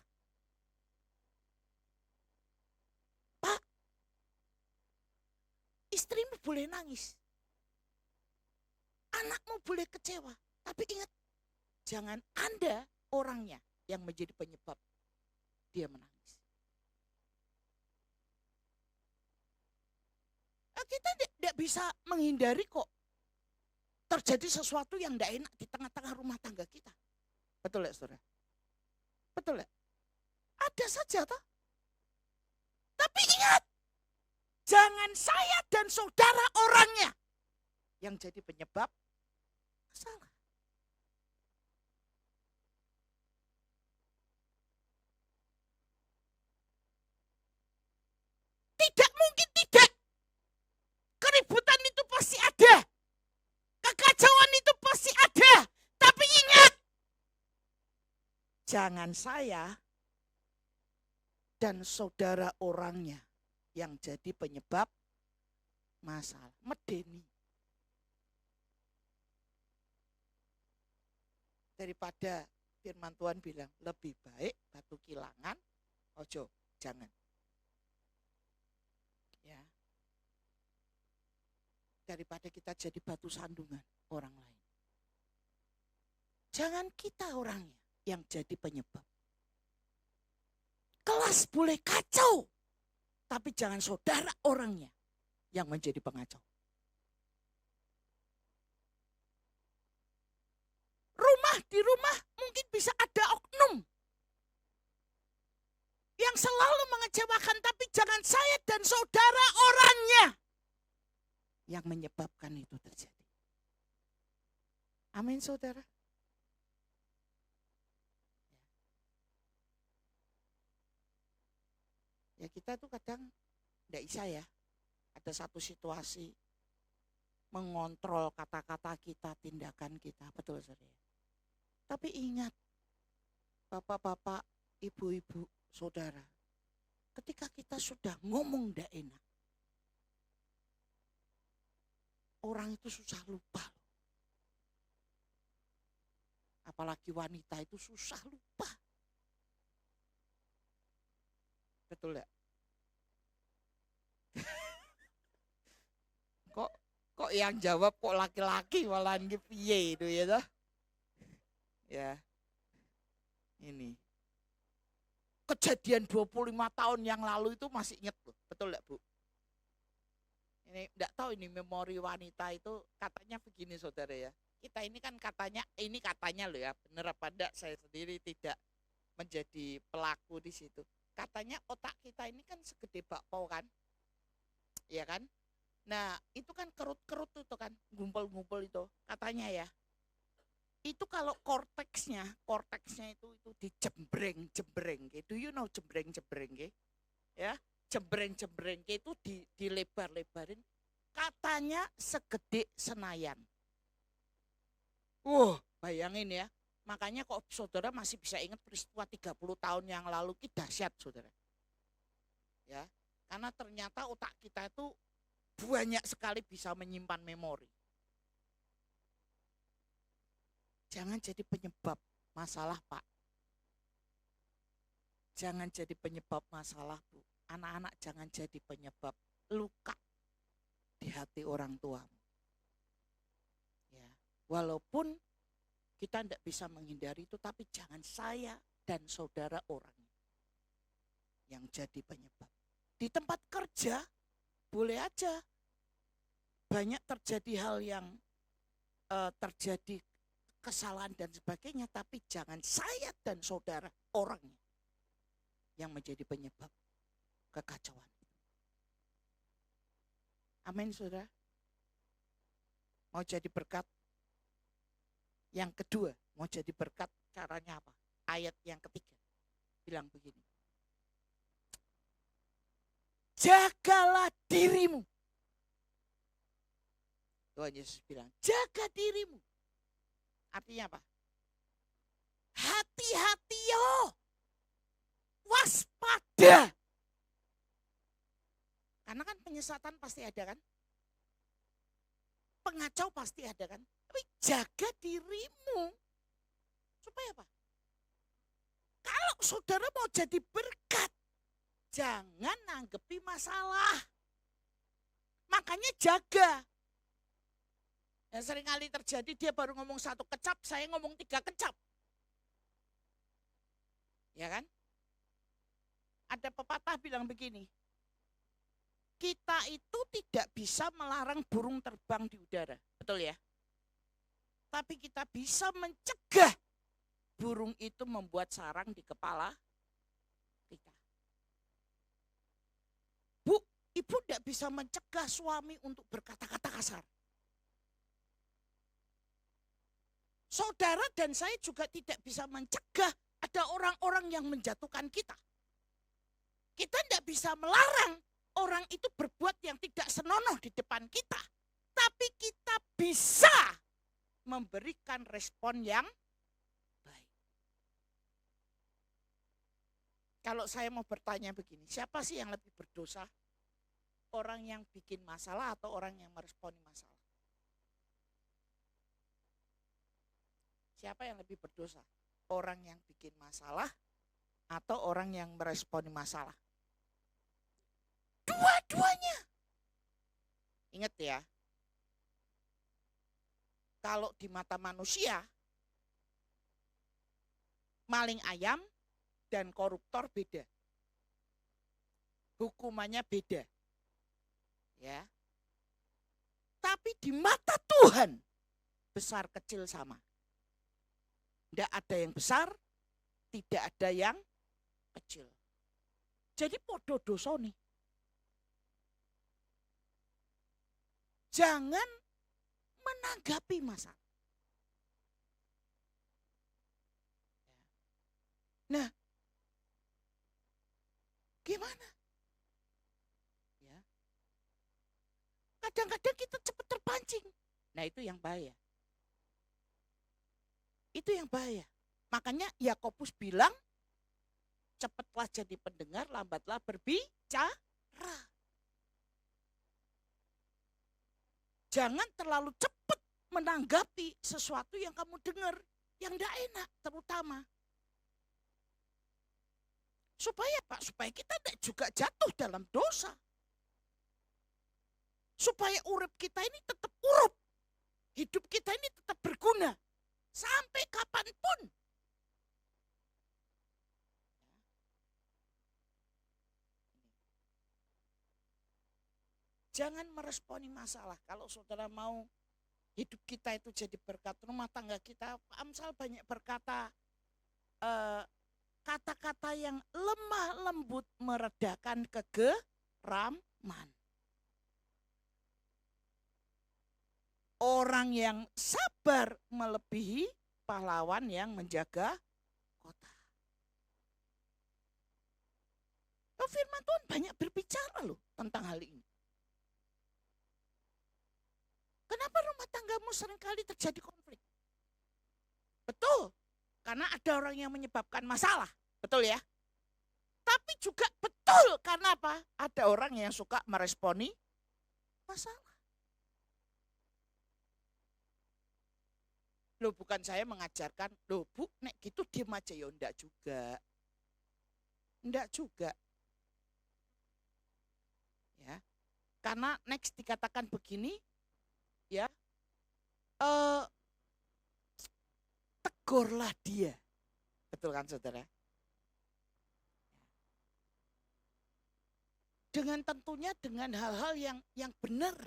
Pak, istrimu boleh nangis. Anakmu boleh kecewa, tapi ingat, jangan Anda orangnya yang menjadi penyebab dia menangis. Kita tidak bisa menghindari kok terjadi sesuatu yang tidak enak di tengah-tengah rumah tangga kita. Betul ya saudara? Betul ya? Ada saja toh. Tapi ingat, jangan saya dan saudara orangnya yang jadi penyebab masalah. Tidak mungkin tidak. Keributan itu pasti ada. Kekacauan itu pasti ada. Tapi ingat, jangan saya dan saudara orangnya yang jadi penyebab masalah. Medeni. Daripada firman Tuhan bilang lebih baik batu kilangan, ojo, jangan. Ya. Daripada kita jadi batu sandungan orang lain. Jangan kita orangnya yang jadi penyebab. Kelas boleh kacau, tapi jangan saudara orangnya yang menjadi pengacau. Di rumah mungkin bisa ada oknum yang selalu mengecewakan, tapi jangan saya dan saudara orangnya yang menyebabkan itu terjadi. Amin saudara. Ya kita tuh kadang tidak bisa ya, ada satu situasi mengontrol kata-kata kita, tindakan kita, betul saudara. Tapi ingat, bapak-bapak, ibu-ibu, saudara, ketika kita sudah ngomong tidak enak, orang itu susah lupa. Apalagi wanita itu susah lupa. Betul ya? Kok yang jawab kok laki-laki malahan piye itu ya toh? Ya. Ini. Kejadian 25 tahun yang lalu itu masih ingat loh. Betul enggak, Bu? Ini enggak tahu ini memori wanita itu katanya begini saudara ya. Kita ini kan katanya loh ya, benar apa enggak saya sendiri tidak menjadi pelaku di situ. Katanya otak kita ini kan segede bakpao kan. Iya kan? Nah, itu kan kerut-kerut itu kan, ngumpul-ngumpul itu katanya ya. Itu kalau korteksnya itu dijembreng gitu. Do you know jembreng ya? Jembreng itu dilebar-lebarin. Katanya segede Senayan. Bayangin ya. Makanya kok saudara masih bisa ingat peristiwa 30 tahun yang lalu, itu dahsyat saudara. Ya, karena ternyata otak kita itu banyak sekali bisa menyimpan memori. Jangan jadi penyebab masalah, Pak. Jangan jadi penyebab masalah, Bu. Anak-anak jangan jadi penyebab luka di hati orang tuamu. Ya, walaupun kita tidak bisa menghindari itu, tapi jangan saya dan saudara orang yang jadi penyebab. Di tempat kerja, boleh aja banyak terjadi hal yang terjadi kesalahan dan sebagainya, tapi jangan saya dan saudara orangnya yang menjadi penyebab kekacauan. Amin saudara. Mau jadi berkat? Yang kedua, mau jadi berkat caranya apa? Ayat yang ketiga bilang begini. Jagalah dirimu. Tuhan Yesus bilang, jaga dirimu. Artinya apa? Hati-hati yo. Waspada. Karena kan penyesatan pasti ada kan? Pengacau pasti ada kan? Tapi jaga dirimu. Supaya apa? Kalau saudara mau jadi berkat, jangan nanggepi masalah. Makanya jaga. Dan seringkali terjadi dia baru ngomong 1 kecap, saya ngomong 3 kecap. Ya kan? Ada pepatah bilang begini, kita itu tidak bisa melarang burung terbang di udara, betul ya? Tapi kita bisa mencegah burung itu membuat sarang di kepala kita. Bu, ibu tidak bisa mencegah suami untuk berkata-kata kasar. Saudara dan saya juga tidak bisa mencegah ada orang-orang yang menjatuhkan kita. Kita tidak bisa melarang orang itu berbuat yang tidak senonoh di depan kita. Tapi kita bisa memberikan respon yang baik. Kalau saya mau bertanya begini, siapa sih yang lebih berdosa? Orang yang bikin masalah atau orang yang meresponi masalah? Siapa yang lebih berdosa? Orang yang bikin masalah atau orang yang meresponi masalah? Dua-duanya. Ingat ya, kalau di mata manusia, maling ayam dan koruptor beda. Hukumannya beda. Ya. Tapi di mata Tuhan, besar kecil sama. Tidak ada yang besar, tidak ada yang kecil. Jadi podo dosa nih. Jangan menanggapi masalah. Nah, gimana? Ya. Kadang-kadang kita cepat terpancing. Nah, itu yang bahaya. Itu yang bahaya. Makanya Yakobus bilang, cepatlah jadi pendengar, lambatlah berbicara. Jangan terlalu cepat menanggapi sesuatu yang kamu dengar, yang tidak enak terutama. Supaya Pak, supaya kita tidak juga jatuh dalam dosa. Supaya urip kita ini tetap urup. Hidup kita ini tetap berguna. Sampai kapanpun. Jangan meresponi masalah. Kalau saudara mau hidup kita itu jadi berkat, rumah tangga kita, Amsal banyak berkata, kata-kata yang lemah lembut meredakan kegeraman. Orang yang sabar melebihi pahlawan yang menjaga kota. Oh, firman Tuhan banyak berbicara loh tentang hal ini. Kenapa rumah tanggamu seringkali terjadi konflik? Betul, karena ada orang yang menyebabkan masalah. Betul ya? Tapi juga betul karena apa? Ada orang yang suka meresponi masalah. Loh, bukan saya mengajarkan, loh Bu, nek gitu diem aja ya, enggak juga. Enggak juga. Ya. Karena next dikatakan begini, ya. Tegurlah dia. Betul kan Saudara? Dengan tentunya dengan hal-hal yang benar.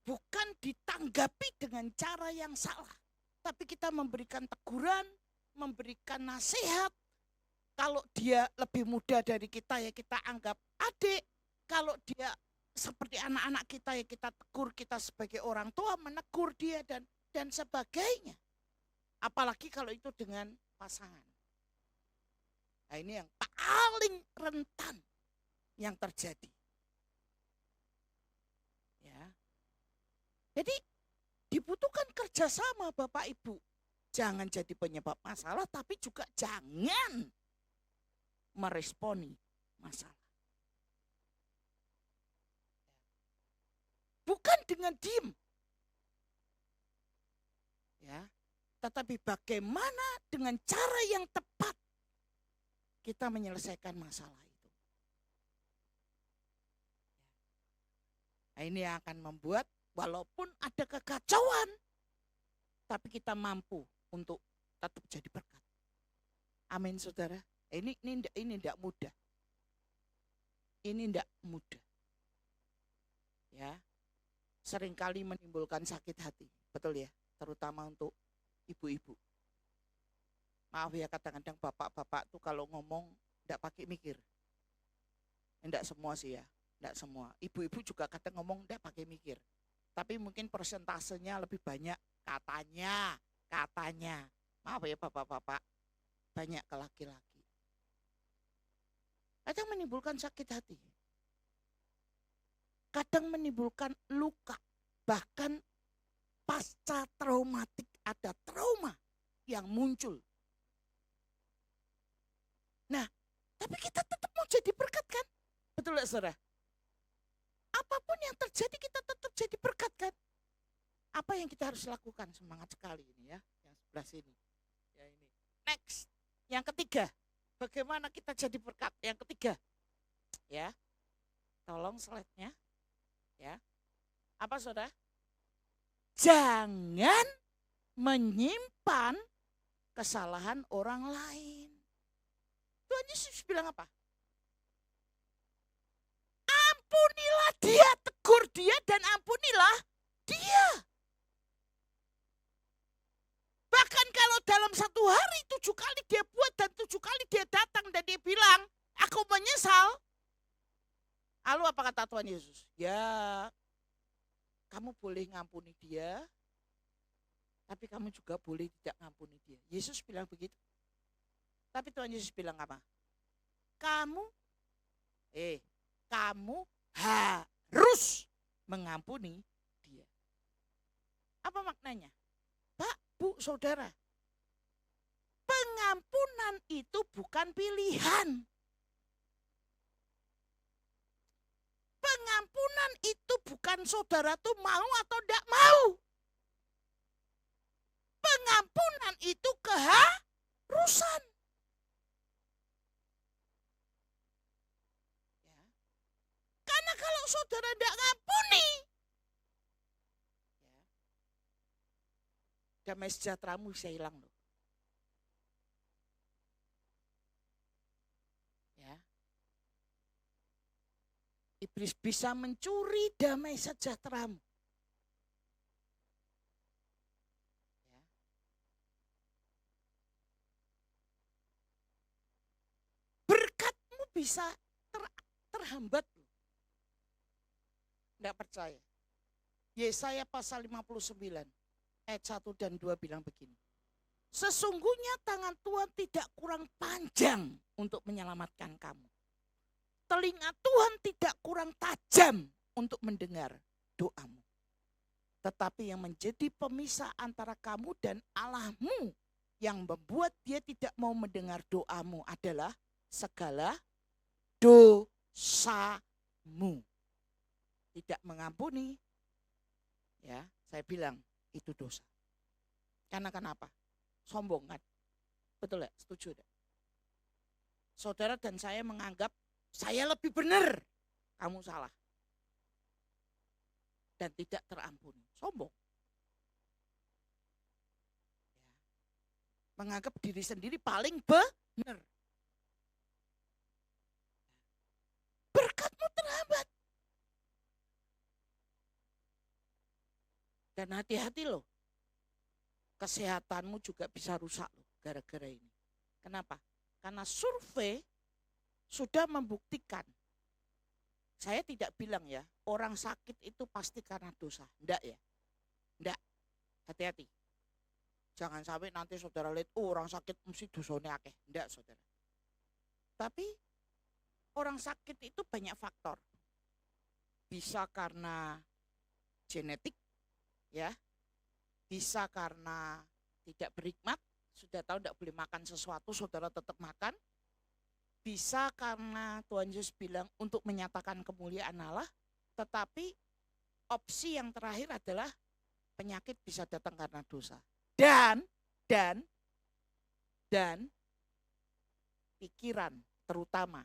Bukan ditanggapi dengan cara yang salah. Tapi kita memberikan teguran, memberikan nasihat. Kalau dia lebih muda dari kita ya kita anggap adik. Kalau dia seperti anak-anak kita ya kita tegur, kita sebagai orang tua menegur dia dan sebagainya. Apalagi kalau itu dengan pasangan. Nah, ini yang paling rentan yang terjadi. Ya. Jadi dibutuhkan kerjasama Bapak Ibu. Jangan jadi penyebab masalah, tapi juga jangan meresponi masalah. Bukan dengan diem. Ya, tetapi bagaimana dengan cara yang tepat kita menyelesaikan masalah itu. Nah, ini yang akan membuat walaupun ada kekacauan, tapi kita mampu untuk tetap jadi berkat. Amin, saudara. Ini tidak mudah. Ini tidak mudah. Ya, seringkali menimbulkan sakit hati, betul ya, terutama untuk ibu-ibu. Maaf ya, kadang-kadang bapak-bapak tuh kalau ngomong tidak pakai mikir. Tidak semua sih ya, tidak semua. Ibu-ibu juga kadang ngomong tidak pakai mikir. Tapi mungkin persentasenya lebih banyak katanya. Maaf ya bapak-bapak, banyak ke laki-laki. Kadang menimbulkan sakit hati. Kadang menimbulkan luka. Bahkan pasca traumatik ada trauma yang muncul. Nah, tapi kita tetap mau jadi berkat kan? Betul gak saudara? Apapun yang terjadi kita tetap jadi berkat kan? Apa yang kita harus lakukan? Semangat sekali ini ya, yang sebelah sini. Ya ini. Next, yang ketiga. Bagaimana kita jadi berkat? Yang ketiga. Ya. Tolong slide-nya. Ya. Apa saudara? Jangan menyimpan kesalahan orang lain. Tuhan Yesus bilang apa? Ampunilah dia, tegur dia dan ampunilah dia. Bahkan kalau dalam satu hari 7 kali dia buat dan 7 kali dia datang dan dia bilang, aku menyesal. Lalu apa kata Tuhan Yesus? Ya, kamu boleh ngampuni dia, tapi kamu juga boleh tidak ngampuni dia. Yesus bilang begitu. Tapi Tuhan Yesus bilang apa? Kamu harus mengampuni dia. Apa maknanya? Pak, Bu, saudara. Pengampunan itu bukan pilihan. Pengampunan itu bukan saudara tuh mau atau tidak mau. Pengampunan itu keharusan. Ya. Karena kalau saudara tidak ngampuni, ya, damai sejahteramu bisa hilang loh. Ya. Iblis bisa mencuri damai sejahteramu. Ya. Berkatmu bisa terhambat. Tidak percaya. Yesaya pasal 59 ayat 1 dan 2 bilang begini. Sesungguhnya tangan Tuhan tidak kurang panjang untuk menyelamatkan kamu. Telinga Tuhan tidak kurang tajam untuk mendengar doamu. Tetapi yang menjadi pemisah antara kamu dan Allahmu, yang membuat dia tidak mau mendengar doamu adalah segala dosamu. Tidak mengampuni, ya, saya bilang itu dosa. Karena kenapa? Sombong kan? Betul ya? Setuju ya? Saudara dan saya menganggap saya lebih benar, kamu salah. Dan tidak terampuni. Sombong. Ya. Menganggap diri sendiri paling benar. Berkatmu terhambat. Dan hati-hati loh, kesehatanmu juga bisa rusak loh gara-gara ini. Kenapa? Karena survei sudah membuktikan. Saya tidak bilang ya, orang sakit itu pasti karena dosa. Enggak ya, enggak. Hati-hati. Jangan sampai nanti saudara lihat, oh orang sakit mesti dosanya akeh. Enggak saudara. Tapi orang sakit itu banyak faktor. Bisa karena genetik, ya, bisa karena tidak berhikmat, sudah tahu tidak boleh makan sesuatu, saudara tetap makan. Bisa karena Tuhan Yesus bilang untuk menyatakan kemuliaan Allah, tetapi opsi yang terakhir adalah penyakit bisa datang karena dosa. Dan pikiran terutama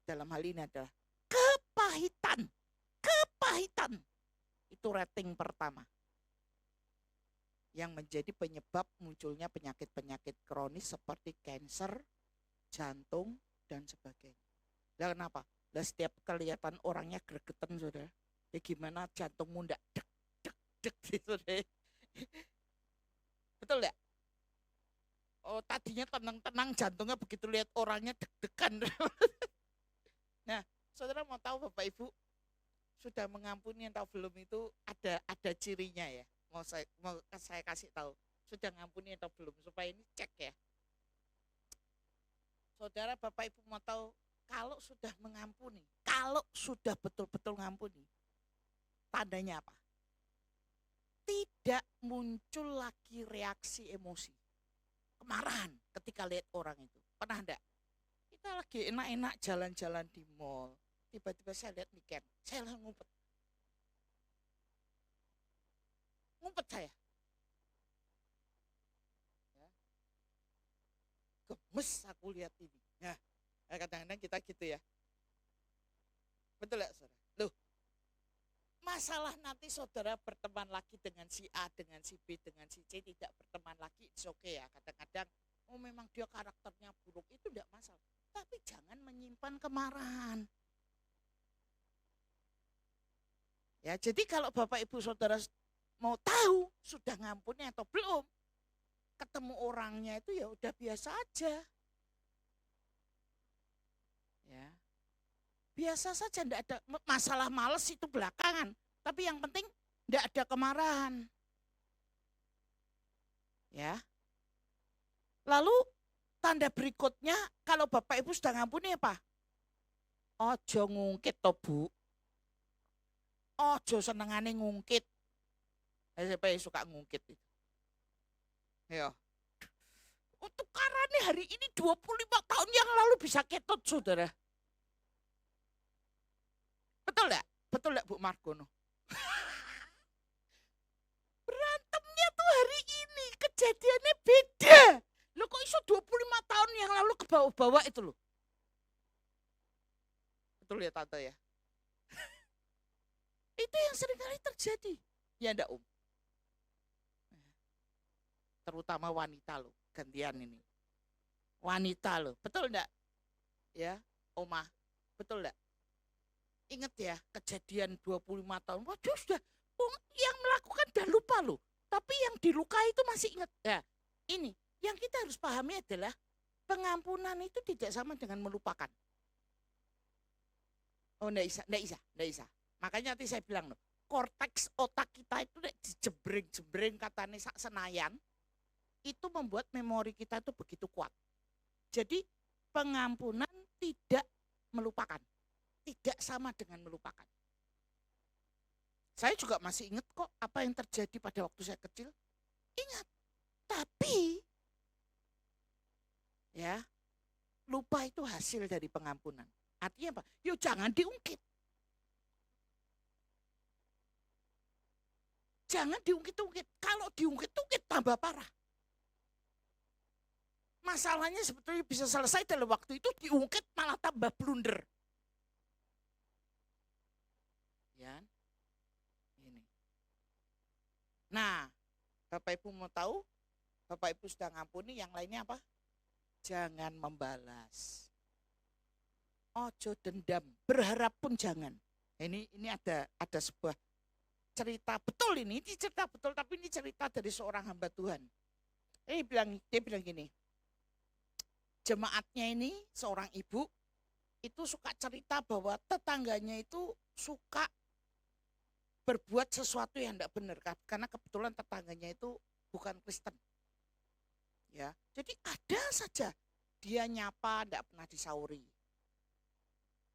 dalam hal ini adalah kepahitan. Itu rating pertama. Yang menjadi penyebab munculnya penyakit-penyakit kronis seperti kanker, jantung, dan sebagainya. Lah kenapa? Lah setiap kelihatan orangnya gregetan, saudara. Ya gimana jantungmu ndak dek dek dek gitu deh. Betul nggak? Oh, tadinya tenang-tenang, jantungnya begitu lihat orangnya deg-degan. Nah, saudara mau tahu Bapak Ibu sudah mengampuni atau belum itu ada cirinya ya. Mau saya kasih tahu sudah mengampuni atau belum supaya ini cek ya. Saudara Bapak Ibu mau tahu kalau sudah mengampuni, kalau sudah betul-betul mengampuni, tandanya apa? Tidak muncul lagi reaksi emosi. Kemarahan ketika lihat orang itu. Pernah enggak? Kita lagi enak-enak jalan-jalan di mall. Tiba-tiba saya lihat Niken. Saya langsung ngumpet. Ngumpet saya. Ya. Gemes aku lihat ini. Nah, kadang-kadang kita gitu ya. Betul ya saudara? Loh, masalah nanti saudara berteman lagi dengan si A, dengan si B, dengan si C, tidak berteman lagi, it's okay ya. Kadang-kadang, oh memang dia karakternya buruk, itu tidak masalah. Tapi jangan menyimpan kemarahan. Ya, jadi kalau Bapak Ibu Saudara mau tahu sudah ngampuni atau belum, ketemu orangnya itu ya udah biasa aja. Ya. Biasa saja, enggak ada masalah males itu belakangan. Tapi yang penting enggak ada kemarahan. Ya. Lalu tanda berikutnya kalau Bapak Ibu sudah ngampuni apa? Ojo ngungkit toh Bu. Ojo senengane ngungkit. Siapa yang suka ngungkit itu? Ya. Untuk karane hari ini 25 tahun yang lalu bisa ketut saudara. Betul enggak? Betul enggak Bu Margono? Berantemnya tuh hari ini, kejadiannya beda. Loh kok iso 25 tahun yang lalu ke bawah-bawah itu loh. Betul ya Tante ya? Itu yang seringkali terjadi. Ya enggak Om? Terutama wanita loh, gantian ini. Wanita loh, betul enggak? Ya, Oma, betul enggak? Ingat ya, kejadian 25 tahun. Waduh sudah, yang melakukan udah lupa loh. Tapi yang dilukai itu masih ingat. Ya, ini, yang kita harus pahami adalah pengampunan itu tidak sama dengan melupakan. Oh, enggak bisa. Makanya nanti saya bilang loh, korteks otak kita itu dijebreng-jebreng katanya sak Senayan, itu membuat memori kita itu begitu kuat. Jadi pengampunan tidak melupakan. Tidak sama dengan melupakan. Saya juga masih ingat kok apa yang terjadi pada waktu saya kecil. Ingat. Tapi ya, lupa itu hasil dari pengampunan. Artinya apa? Yuk jangan diungkit. Jangan diungkit-ungkit. Kalau diungkit-ungkit tambah parah. Masalahnya sebetulnya bisa selesai dalam waktu itu, diungkit malah tambah blunder. Ya, ini. Nah, Bapak Ibu mau tahu, Bapak Ibu sudah ngampuni, yang lainnya apa? Jangan membalas. Ojo dendam, berharap pun jangan. Ini ada sebuah cerita betul ini cerita betul, tapi ini cerita dari seorang hamba Tuhan. Dia bilang gini, jemaatnya ini seorang ibu itu suka cerita bahwa tetangganya itu suka berbuat sesuatu yang tidak benar karena kebetulan tetangganya itu bukan Kristen. Ya, jadi ada saja dia nyapa tidak pernah disauri.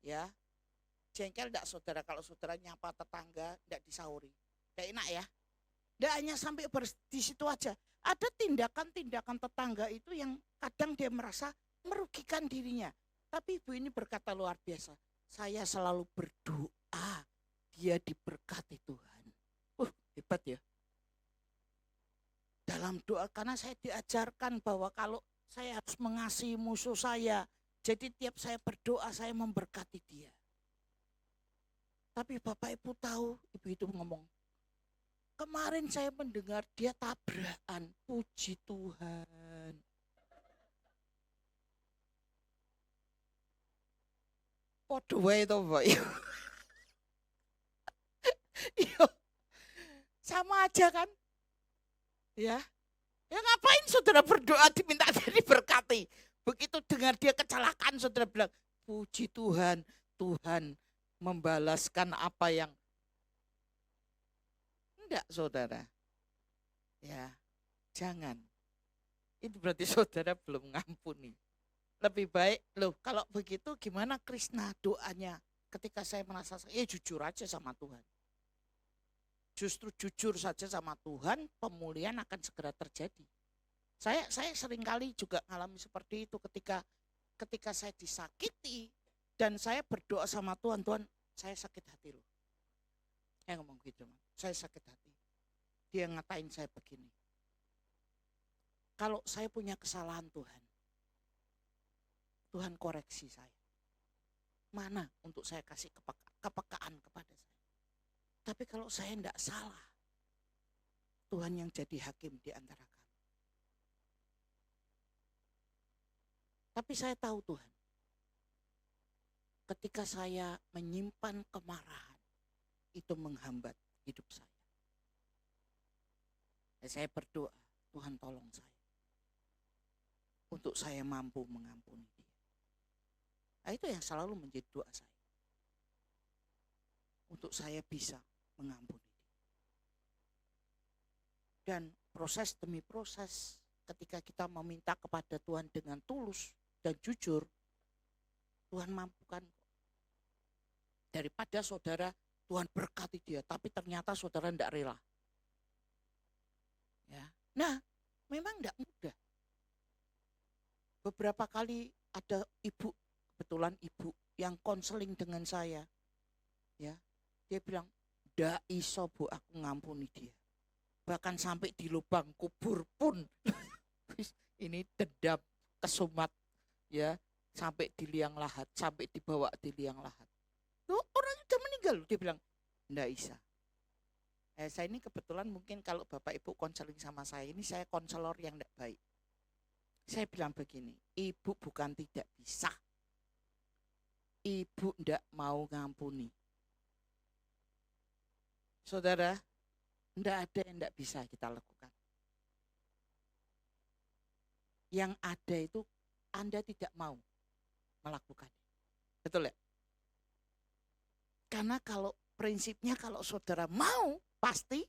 Ya, jengkel tidak saudara kalau saudara nyapa tetangga tidak disauri. Tidak enak ya. Tidak hanya sampai di situ aja. Ada tindakan-tindakan tetangga itu yang kadang dia merasa merugikan dirinya. Tapi ibu ini berkata luar biasa. Saya selalu berdoa dia diberkati Tuhan. Hebat ya. Dalam doa, karena saya diajarkan bahwa kalau saya harus mengasihi musuh saya. Jadi tiap saya berdoa saya memberkati dia. Tapi Bapak Ibu tahu, ibu itu ngomong, Kemarin saya mendengar dia tabrakan, puji Tuhan. Podo wae to, Mbak. Iya. Sama aja kan? Ya. Ya ngapain saudara berdoa diminta diberkati? Begitu dengar dia kecelakaan saudara bilang, puji Tuhan, Tuhan membalaskan apa yang enggak saudara. Ya, jangan. Itu berarti saudara belum ngampuni. Lebih baik, loh kalau begitu gimana Krishna doanya ketika saya merasa, ya jujur aja sama Tuhan. Justru jujur saja sama Tuhan, pemulihan akan segera terjadi. Saya seringkali juga ngalami seperti itu ketika saya disakiti dan saya berdoa sama Tuhan, Tuhan saya sakit hati loh. Saya ngomong gitu, saya sakit hati. Dia ngatain saya begini. Kalau saya punya kesalahan Tuhan, Tuhan koreksi saya. Mana untuk saya kasih kepekaan kepada saya. Tapi kalau saya tidak salah, Tuhan yang jadi hakim di antara kami. Tapi saya tahu Tuhan, ketika saya menyimpan kemarahan, itu menghambat hidup saya. Saya berdoa, Tuhan tolong saya. Untuk saya mampu mengampuni dia. Nah, itu yang selalu menjadi doa saya. Untuk saya bisa mengampuni dia. Dan proses demi proses, ketika kita meminta kepada Tuhan dengan tulus dan jujur, Tuhan mampukan. Daripada saudara, Tuhan berkati dia, tapi ternyata saudara tidak rela. Ya. Nah, memang tidak mudah. Beberapa kali ada kebetulan ibu yang konseling dengan saya. Ya, dia bilang, "Ndak iso Bu aku ngampuni dia." Bahkan sampai di lubang kubur pun ini dendam kesumat ya, sampai di liang lahat, sampai dibawa di liang lahat. Loh, orang sudah meninggal, dia bilang, "Ndak bisa." Saya ini kebetulan mungkin kalau Bapak Ibu konseling sama saya, ini saya konselor yang tidak baik. Saya bilang begini, ibu bukan tidak bisa. Ibu tidak mau ngampuni. Saudara, tidak ada yang tidak bisa kita lakukan. Yang ada itu Anda tidak mau melakukan. Betul ya? Karena kalau prinsipnya kalau saudara mau, pasti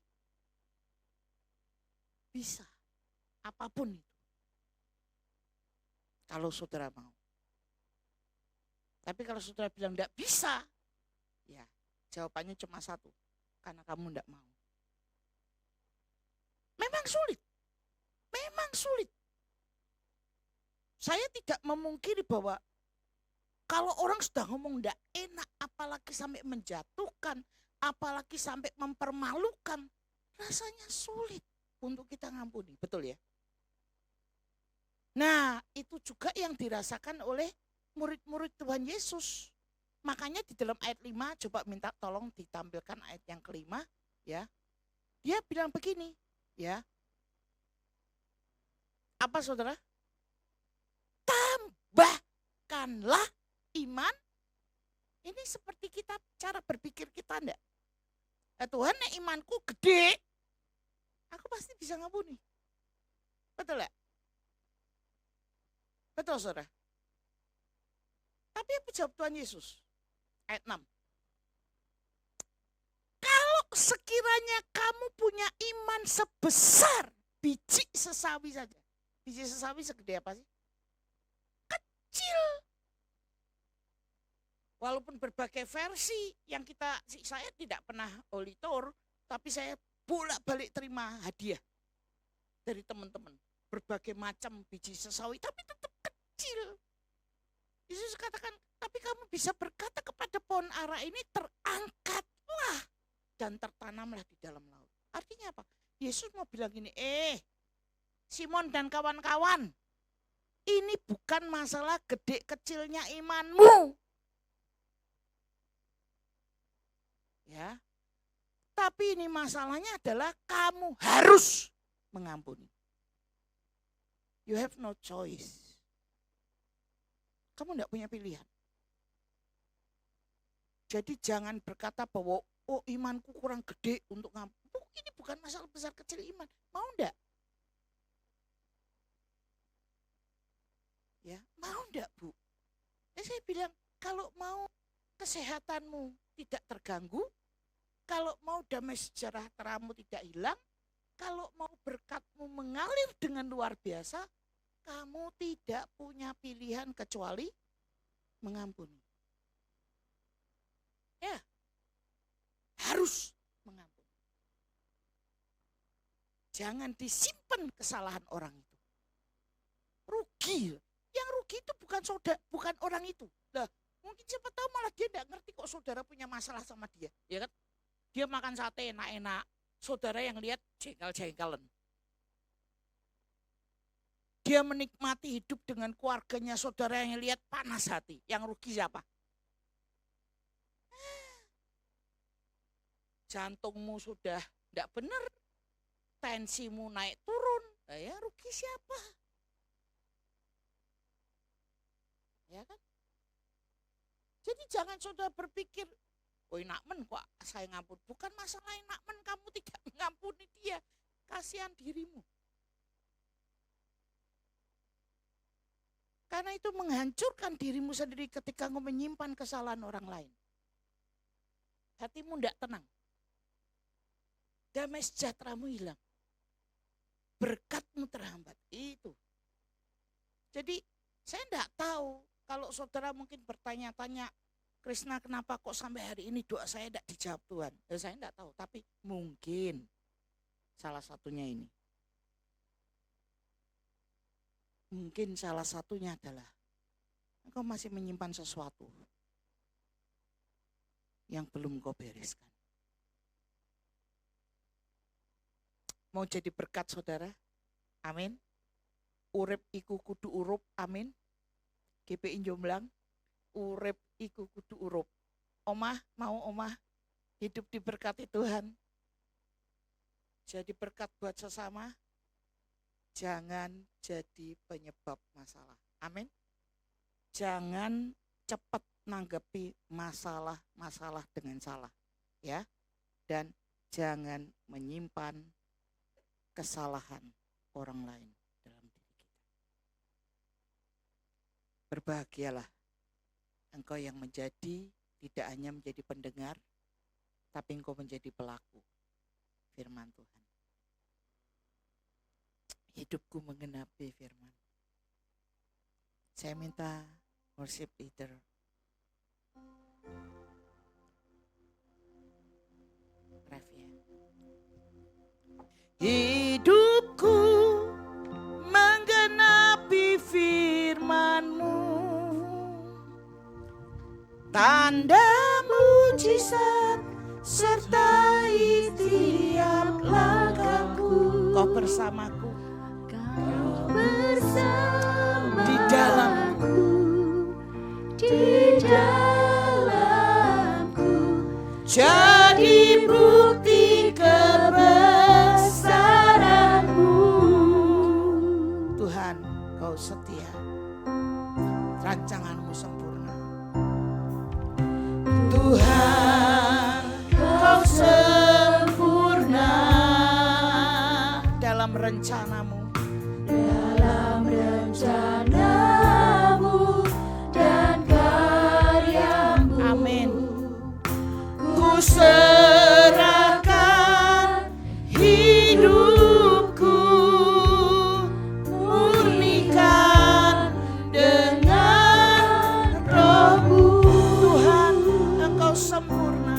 bisa. Apapun itu. Kalau saudara mau. Tapi kalau saudara bilang tidak bisa, ya jawabannya cuma satu. Karena kamu tidak mau. Memang sulit. Memang sulit. Saya tidak memungkiri bahwa kalau orang sudah ngomong tidak enak, apalagi sampai menjatuhkan, apalagi sampai mempermalukan, rasanya sulit untuk kita ngampuni. Betul ya? Nah, itu juga yang dirasakan oleh murid-murid Tuhan Yesus. Makanya di dalam ayat 5, coba minta tolong ditampilkan ayat yang kelima, ya. Dia bilang begini, ya. Apa saudara? Tambahkanlah iman. Ini seperti kita, cara berpikir kita enggak? Tuhan, imanku gede, aku pasti bisa ngampuni. Betul ya? Betul saudara. Tapi apa jawab Tuhan Yesus? Ayat 6. Kalau sekiranya kamu punya iman sebesar biji sesawi saja. Biji sesawi segede apa sih? Kecil. Walaupun berbagai versi yang saya tidak pernah auditor, tapi saya bolak-balik terima hadiah dari teman-teman. Berbagai macam biji sesawi, tapi tetap kecil. Yesus katakan, tapi kamu bisa berkata kepada pohon ara ini, terangkatlah dan tertanamlah di dalam laut. Artinya apa? Yesus mau bilang gini, Simon dan kawan-kawan, ini bukan masalah gede kecilnya imanmu. Ya. Tetapi ini masalahnya adalah kamu harus mengampuni. You have no choice. Kamu tidak punya pilihan. Jadi jangan berkata bahwa oh imanku kurang gede untuk ngampuni. Ini bukan masalah besar kecil iman. Mau enggak? Ya, mau enggak, Bu? Saya bilang kalau mau kesehatanmu tidak terganggu, kalau mau damai sejahteramu tidak hilang, kalau mau berkatmu mengalir dengan luar biasa, kamu tidak punya pilihan kecuali mengampuni. Ya, harus mengampuni. Jangan disimpan kesalahan orang itu. Rugi. Yang rugi itu bukan orang itu. Lah, mungkin siapa tahu malah dia tidak ngerti kok saudara punya masalah sama dia. Ya kan? Dia makan sate enak-enak. Saudara yang lihat jengkel-jengkelan. Dia menikmati hidup dengan keluarganya, saudara yang lihat panas hati. Yang rugi siapa? Jantungmu sudah tidak benar. Tensimu naik turun. Nah, ya rugi siapa? Ya kan? Jadi jangan saudara berpikir, oh nakmen kok saya ngampun. Bukan masalah nakmen kamu tidak mengampuni dia. Kasihan dirimu. Karena itu menghancurkan dirimu sendiri ketika kamu menyimpan kesalahan orang lain. Hatimu tidak tenang. Damai sejahteramu hilang. Berkatmu terhambat. Itu. Jadi saya tidak tahu. Kalau saudara mungkin bertanya-tanya, Krishna kenapa kok sampai hari ini doa saya tidak dijawab Tuhan? Saya tidak tahu, tapi mungkin salah satunya ini. Mungkin salah satunya adalah engkau masih menyimpan sesuatu yang belum kau bereskan. Mau jadi berkat saudara? Amin. Urip iku kudu urup, amin. GPI Jomblang, urip iku kudu urup. Omah, mau omah hidup diberkati Tuhan. Jadi berkat buat sesama, jangan jadi penyebab masalah. Amin. Jangan cepat nanggapi masalah-masalah dengan salah. Ya. Dan jangan menyimpan kesalahan orang lain. Berbahagialah engkau yang menjadi, tidak hanya menjadi pendengar, tapi engkau menjadi pelaku firman Tuhan. Hidupku menggenapi firman. Saya minta worship leader. Ref ya. Hidupku menggenapi firman-Mu. Tanda mujizat sertai tiap langkahku. Kau bersamaku. Kau bersamaku Di dalamku. Di dalamku. Jadi bukti kebesaran-Mu. Tuhan, Kau setia. Rancangan-Mu sempurna. Tuhan, Kau sempurna dalam rencana-Mu. Dalam rencana-Mu dan karya-Mu. Amin. Ku serahkan hidupku, murnikan dengan Roh-Mu. Tuhan, Engkau sempurna.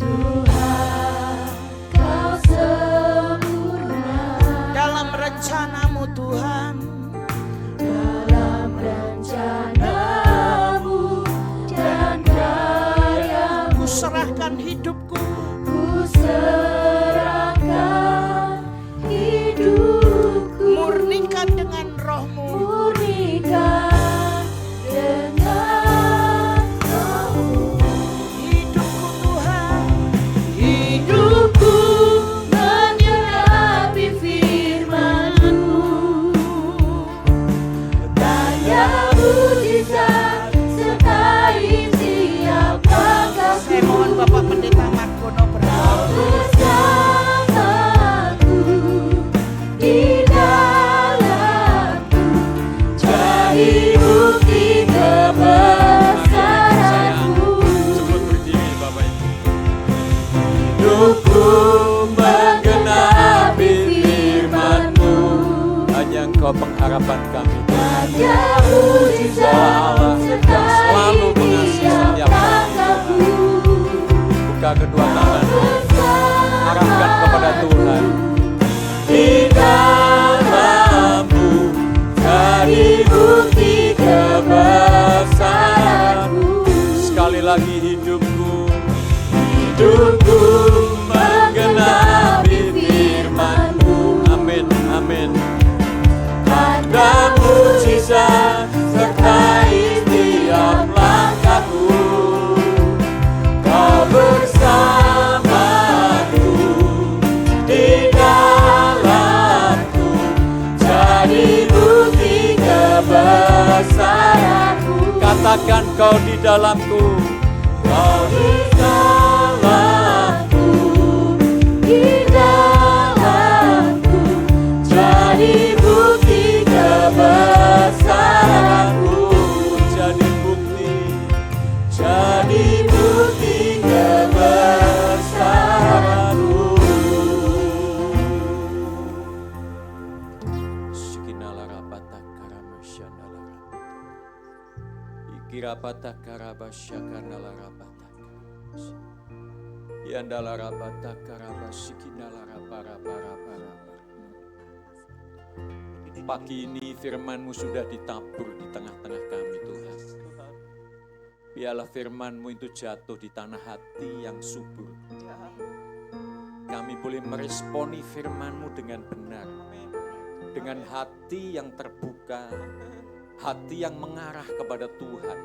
Tuhan, Kau sempurna Dalam rencana-Mu Tuhan. dalam rencana-Mu dan karya-Mu. Ku serahkan hidupku, Ku serahkan hidupku, murnikan dengan Roh-Mu. murnikan dengan Roh-Mu. Hidupku Tuhan, hidup Bapak Pendeta Margono berdoa. Bersamaku di dalamku, jadi bukti kebesaranmu. Sebelum berdiri Bapak Ibu. Hidupku menggenapi firman-Mu, Hanya Engkau pengharapan kami. hanya mujizat Selalu sertai mengasihi tiap setiap langkahku. Buka kedua tanganmu, arahkan kepada Tuhan. Di dalammu, jadi bukti kebesaranmu. Sekali lagi hidupku Menggenapi firman-Mu, Amin, amin. tanda mujizat sertai tiap langkahku. Kau bersamaku di dalamku, jadi bukti kebesaranmu. Katakan kau di dalamku. Kau di dalamku, di dalamku, jadi bukti kebesaranmu. Jadi bukti. Jadi bukti kebesaranmu. Shikinala rapata karamasyandala rapata. Ikirapata karabasyakanala rapata. Yandala rapata karabasyikinala rapara. Pagi ini firman-Mu sudah ditabur di tengah-tengah kami Tuhan. Biarlah firman-Mu itu jatuh di tanah hati yang subur. Kami boleh meresponi firman-Mu dengan benar. Dengan hati yang terbuka, hati yang mengarah kepada Tuhan,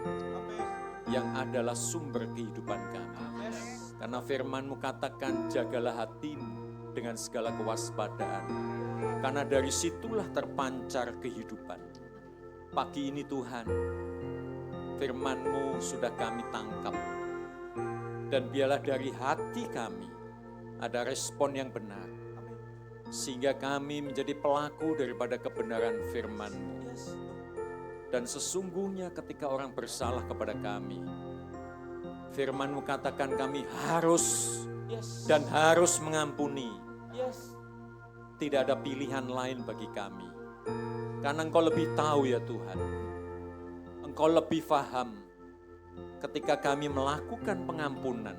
yang adalah sumber kehidupan kami. Karena firman-Mu katakan, jagalah hatimu dengan segala kewaspadaan, karena dari situlah terpancar kehidupan. Pagi ini Tuhan, firman-Mu sudah kami tangkap, dan biarlah dari hati kami ada respon yang benar, sehingga kami menjadi pelaku daripada kebenaran firman-Mu. Dan sesungguhnya ketika orang bersalah kepada kami, firman-Mu katakan kami harus dan harus mengampuni. Tidak ada pilihan lain bagi kami. Karena Engkau lebih tahu ya Tuhan. Engkau lebih paham ketika kami melakukan pengampunan,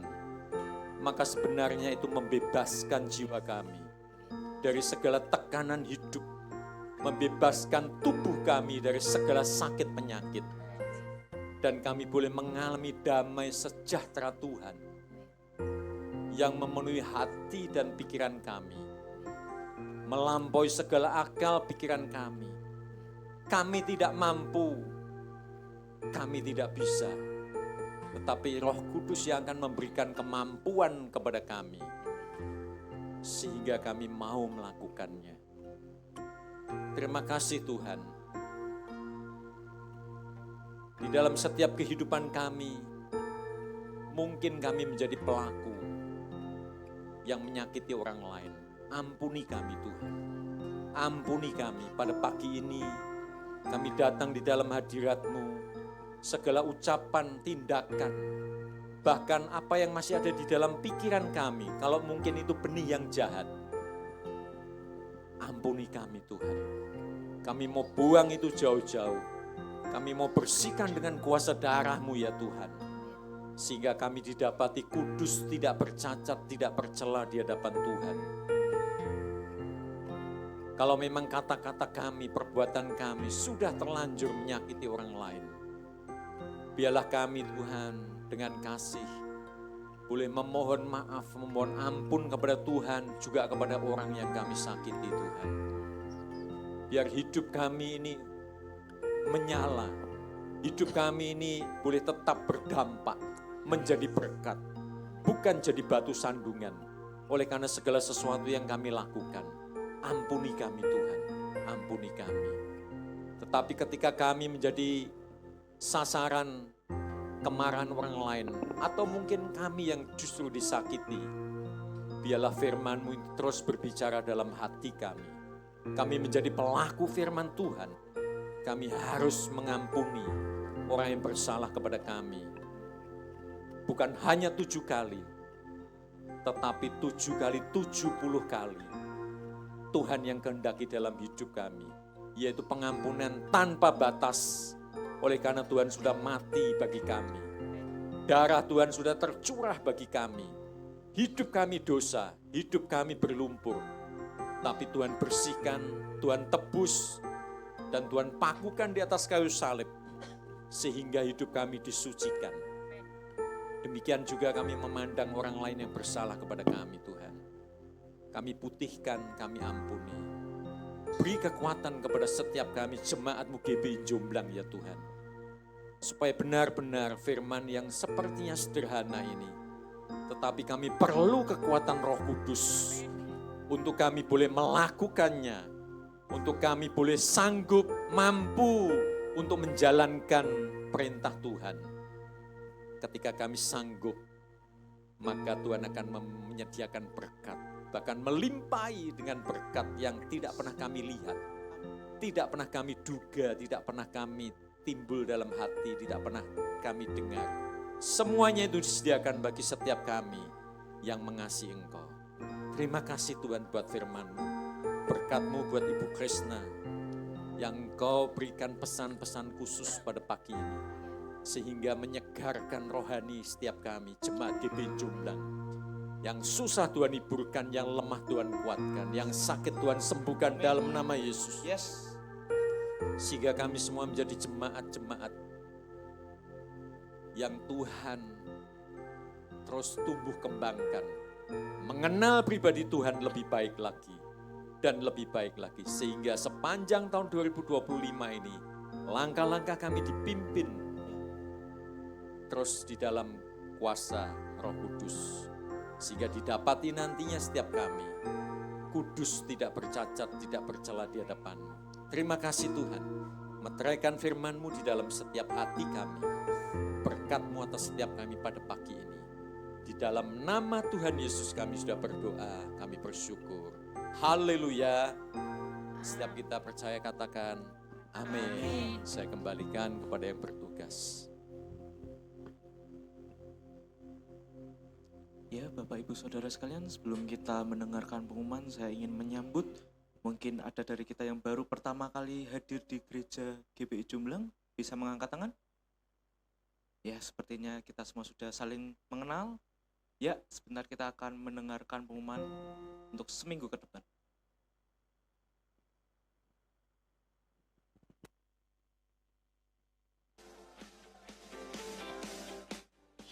maka sebenarnya itu membebaskan jiwa kami dari segala tekanan hidup, membebaskan tubuh kami dari segala sakit penyakit. Dan kami boleh mengalami damai sejahtera Tuhan yang memenuhi hati dan pikiran kami, melampaui segala akal pikiran kami. Kami tidak mampu, kami tidak bisa, tetapi Roh Kudus yang akan memberikan kemampuan kepada kami, sehingga kami mau melakukannya. Terima kasih Tuhan. Di dalam setiap kehidupan kami, mungkin kami menjadi pelaku yang menyakiti orang lain. Ampuni kami Tuhan. Ampuni kami. Pada pagi ini kami datang di dalam hadirat-Mu. Segala ucapan, tindakan, bahkan apa yang masih ada di dalam pikiran kami, kalau mungkin itu benih yang jahat, ampuni kami Tuhan. Kami mau buang itu jauh-jauh. Kami mau bersihkan dengan kuasa darah-Mu ya Tuhan. Sehingga kami didapati kudus, tidak bercacat, tidak bercela di hadapan Tuhan. Kalau memang kata-kata kami, perbuatan kami sudah terlanjur menyakiti orang lain, biarlah kami Tuhan dengan kasih boleh memohon maaf, memohon ampun kepada Tuhan, juga kepada orang yang kami sakiti Tuhan. Biar hidup kami ini menyala, hidup kami ini boleh tetap berdampak, menjadi berkat, bukan jadi batu sandungan. Oleh karena segala sesuatu yang kami lakukan, ampuni kami Tuhan, ampuni kami. Tetapi ketika kami menjadi sasaran kemarahan orang lain, atau mungkin kami yang justru disakiti. Biarlah firman-Mu itu terus berbicara dalam hati kami. Kami menjadi pelaku firman Tuhan. Kami harus mengampuni orang yang bersalah kepada kami. Bukan hanya 7 kali, tetapi 7 kali 70 kali. Tuhan yang kehendaki dalam hidup kami, yaitu pengampunan tanpa batas. Oleh karena Tuhan sudah mati bagi kami. Darah Tuhan sudah tercurah bagi kami. Hidup kami dosa, hidup kami berlumpur. Tapi Tuhan bersihkan, Tuhan tebus, dan Tuhan pakukan di atas kayu salib. Sehingga hidup kami disucikan. Demikian juga kami memandang orang lain yang bersalah kepada kami, Tuhan. Kami putihkan, kami ampuni. Beri kekuatan kepada setiap kami, jemaat-Mu GBI Jomblang ya Tuhan. Supaya benar-benar firman yang sepertinya sederhana ini, tetapi kami perlu kekuatan Roh Kudus untuk kami boleh melakukannya, untuk kami boleh sanggup, mampu untuk menjalankan perintah Tuhan. Ketika kami sanggup, maka Tuhan akan menyediakan berkat, bahkan melimpahi dengan berkat yang tidak pernah kami lihat, tidak pernah kami duga, tidak pernah kami timbul dalam hati, tidak pernah kami dengar. Semuanya itu disediakan bagi setiap kami yang mengasihi Engkau. Terima kasih Tuhan buat firman-Mu, berkat-Mu buat Ibu Krisna, yang Engkau berikan pesan-pesan khusus pada pagi ini, sehingga menyegarkan rohani setiap kami, jemaat GBI Jomblang. Yang susah Tuhan hiburkan, yang lemah Tuhan kuatkan, yang sakit Tuhan sembuhkan dalam nama Yesus. Yes. Sehingga kami semua menjadi jemaat-jemaat yang Tuhan terus tumbuh kembangkan, mengenal pribadi Tuhan lebih baik lagi dan lebih baik lagi. Sehingga sepanjang tahun 2025 ini, langkah-langkah kami dipimpin terus di dalam kuasa Roh Kudus. Sehingga didapati nantinya setiap kami kudus, tidak bercacat, tidak bercela di hadapan-Mu. Terima kasih Tuhan, meteraikan firman-Mu di dalam setiap hati kami. Berkat-Mu atas setiap kami pada pagi ini. Di dalam nama Tuhan Yesus kami sudah berdoa, kami bersyukur. Haleluya. Setiap kita percaya katakan amin. Saya kembalikan kepada yang bertugas. Ya, Bapak Ibu Saudara sekalian, sebelum kita mendengarkan pengumuman, saya ingin menyambut, mungkin ada dari kita yang baru pertama kali hadir di gereja GBI Jomblang, bisa mengangkat tangan? Ya, sepertinya kita semua sudah saling mengenal. Ya, sebentar kita akan mendengarkan pengumuman untuk seminggu ke depan.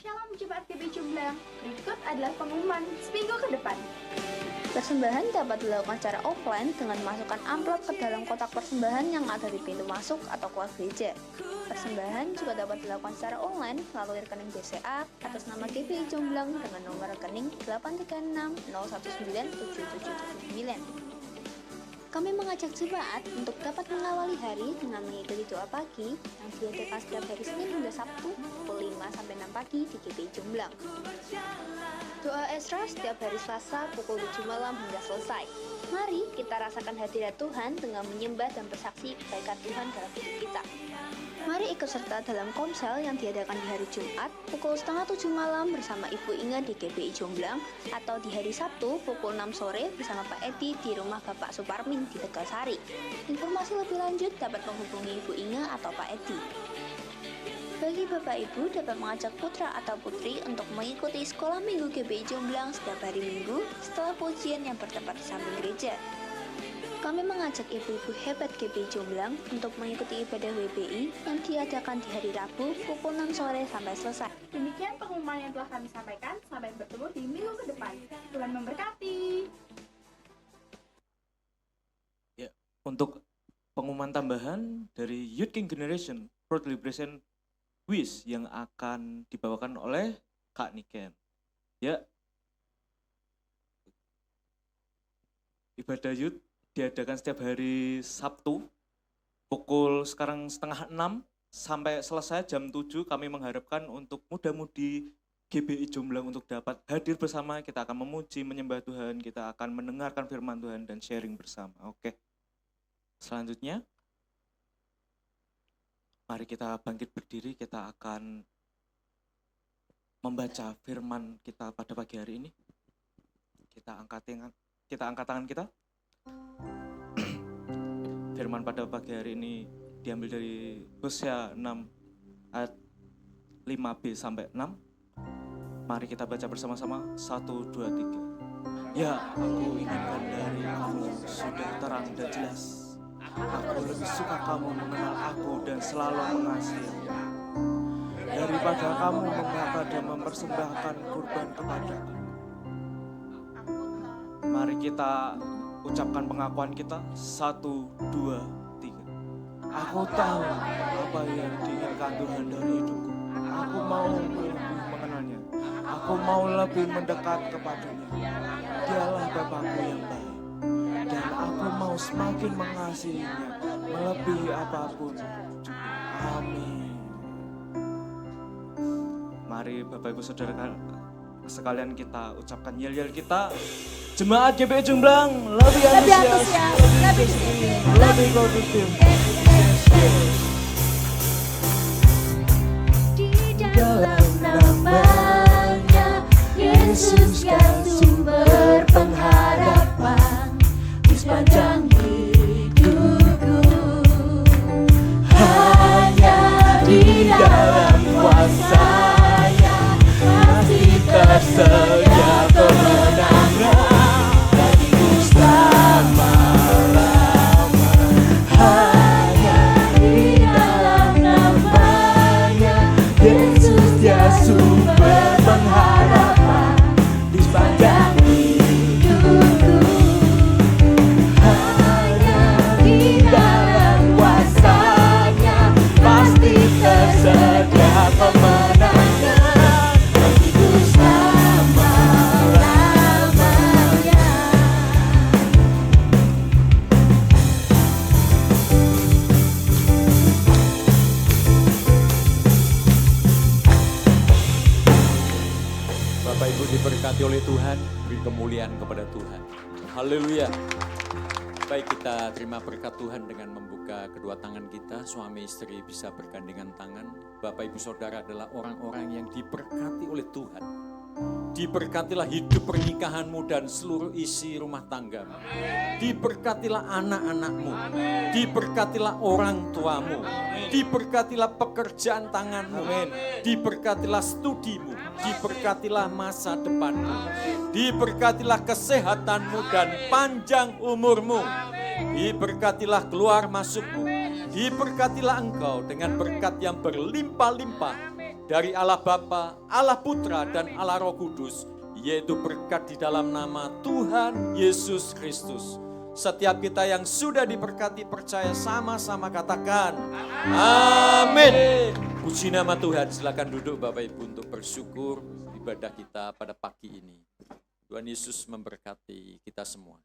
Shalom Jemaat GBI Jomblang, berikut adalah pengumuman seminggu ke depan. Persembahan dapat dilakukan secara offline dengan memasukkan amplop ke dalam kotak persembahan yang ada di pintu masuk atau keluar gereja. Persembahan juga dapat dilakukan secara online melalui rekening BCA atas nama GBI Jomblang dengan nomor rekening 83601977779. Kami mengajak jemaat untuk dapat mengawali hari dengan mengikuti doa pagi yang diadakan setiap hari Senin hingga Sabtu pukul 5-6 pagi di GBI Jomblang. Doa Esra setiap hari Selasa pukul 7 malam hingga selesai. Mari kita rasakan hadirat Tuhan dengan menyembah dan bersaksi kebaikan Tuhan dalam hidup kita. Mari ikut serta dalam komsel yang diadakan di hari Jumat pukul 6:30 malam bersama Ibu Inga di GBI Jomblang, atau di hari Sabtu pukul 6 sore bersama Pak Edi di rumah Bapak Suparmin di Tegalsari. Informasi lebih lanjut dapat menghubungi Ibu Inga atau Pak Edi. Bagi Bapak Ibu dapat mengajak putra atau putri untuk mengikuti sekolah minggu GBI Jomblang setiap hari Minggu setelah pujian yang bertempat di samping gereja. Kami mengajak ibu-ibu hebat GBI Jomblang untuk mengikuti ibadah WBI yang diadakan di hari Rabu pukul 6 sore sampai selesai. Demikian pengumuman yang telah kami sampaikan. Sampai bertemu di minggu ke depan. Tuhan memberkati. Ya, untuk pengumuman tambahan dari Youth King Generation World Liberation Wish yang akan dibawakan oleh Kak Niken. Ya, ibadah youth diadakan setiap hari Sabtu pukul sekarang 5:30 sampai selesai jam 7. Kami mengharapkan untuk muda-mudi GBI Jomblang untuk dapat hadir bersama. Kita akan memuji, menyembah Tuhan, kita akan mendengarkan firman Tuhan dan sharing bersama. Oke. Selanjutnya, mari kita bangkit berdiri, kita akan membaca firman kita pada pagi hari ini. Kita angkat tangan kita. Firman pada pagi hari ini diambil dari Hosea 6 ayat 5b sampai 6. Mari kita baca bersama-sama. 1, 2, 3. Ya, aku inginkan dari kamu sudah terang dan jelas. Aku lebih suka kamu mengenal aku dan selalu mengasihi aku, daripada kamu membakar dan mempersembahkan kurban kepadaku. Mari kita ucapkan pengakuan kita. 1, 2, 3. Aku tahu apa yang diinginkan Tuhan dari hidupku. Aku mau lebih mengenalnya. Aku mau lebih mendekat kepadanya. Dialah Bapakku yang baik. Dan aku mau semakin mengasihinya melebihi apapun. Amin. Mari Bapak Ibu Saudara sekalian kita ucapkan yel-yel kita. Jemaat GBI Jomblang lebih antusias, lebih disiplin, lebih produktif. Di dalam namanya Yesus kan sumber pengharapan di sepanjang hidupku. Hanya di dalam kuasa-Nya pasti tersedia kemenangan bagiku selama-lama. Hanya di dalam namanya Yesus dia sumber pengharapan di sepanjang hidupku. Hanya di dalam kuasa-Nya pasti tersedia kemenangan bagiku selama-lamanya. Bapak Ibu diberkati oleh Tuhan, beri kemuliaan kepada Tuhan. Haleluya. Baik, kita terima berkat Tuhan dengan membuka kedua tangan kita. Suami istri bisa bergandengan tangan. Bapak Ibu Saudara adalah orang-orang yang diberkati oleh Tuhan. Diberkatilah hidup pernikahanmu dan seluruh isi rumah tanggamu. Diberkatilah anak-anakmu. Diberkatilah orang tuamu. Diberkatilah pekerjaan tanganmu. Diberkatilah studimu. Diberkatilah masa depanmu. Diberkatilah kesehatanmu dan panjang umurmu. Diberkatilah keluar masukmu. Diberkatilah engkau dengan berkat yang berlimpah-limpah dari Allah Bapa, Allah Putra, dan Allah Roh Kudus, yaitu berkat di dalam nama Tuhan Yesus Kristus. Setiap kita yang sudah diberkati percaya sama-sama katakan amin. Puji nama Tuhan. Silakan duduk Bapak Ibu untuk bersyukur ibadah kita pada pagi ini. Tuhan Yesus memberkati kita semua.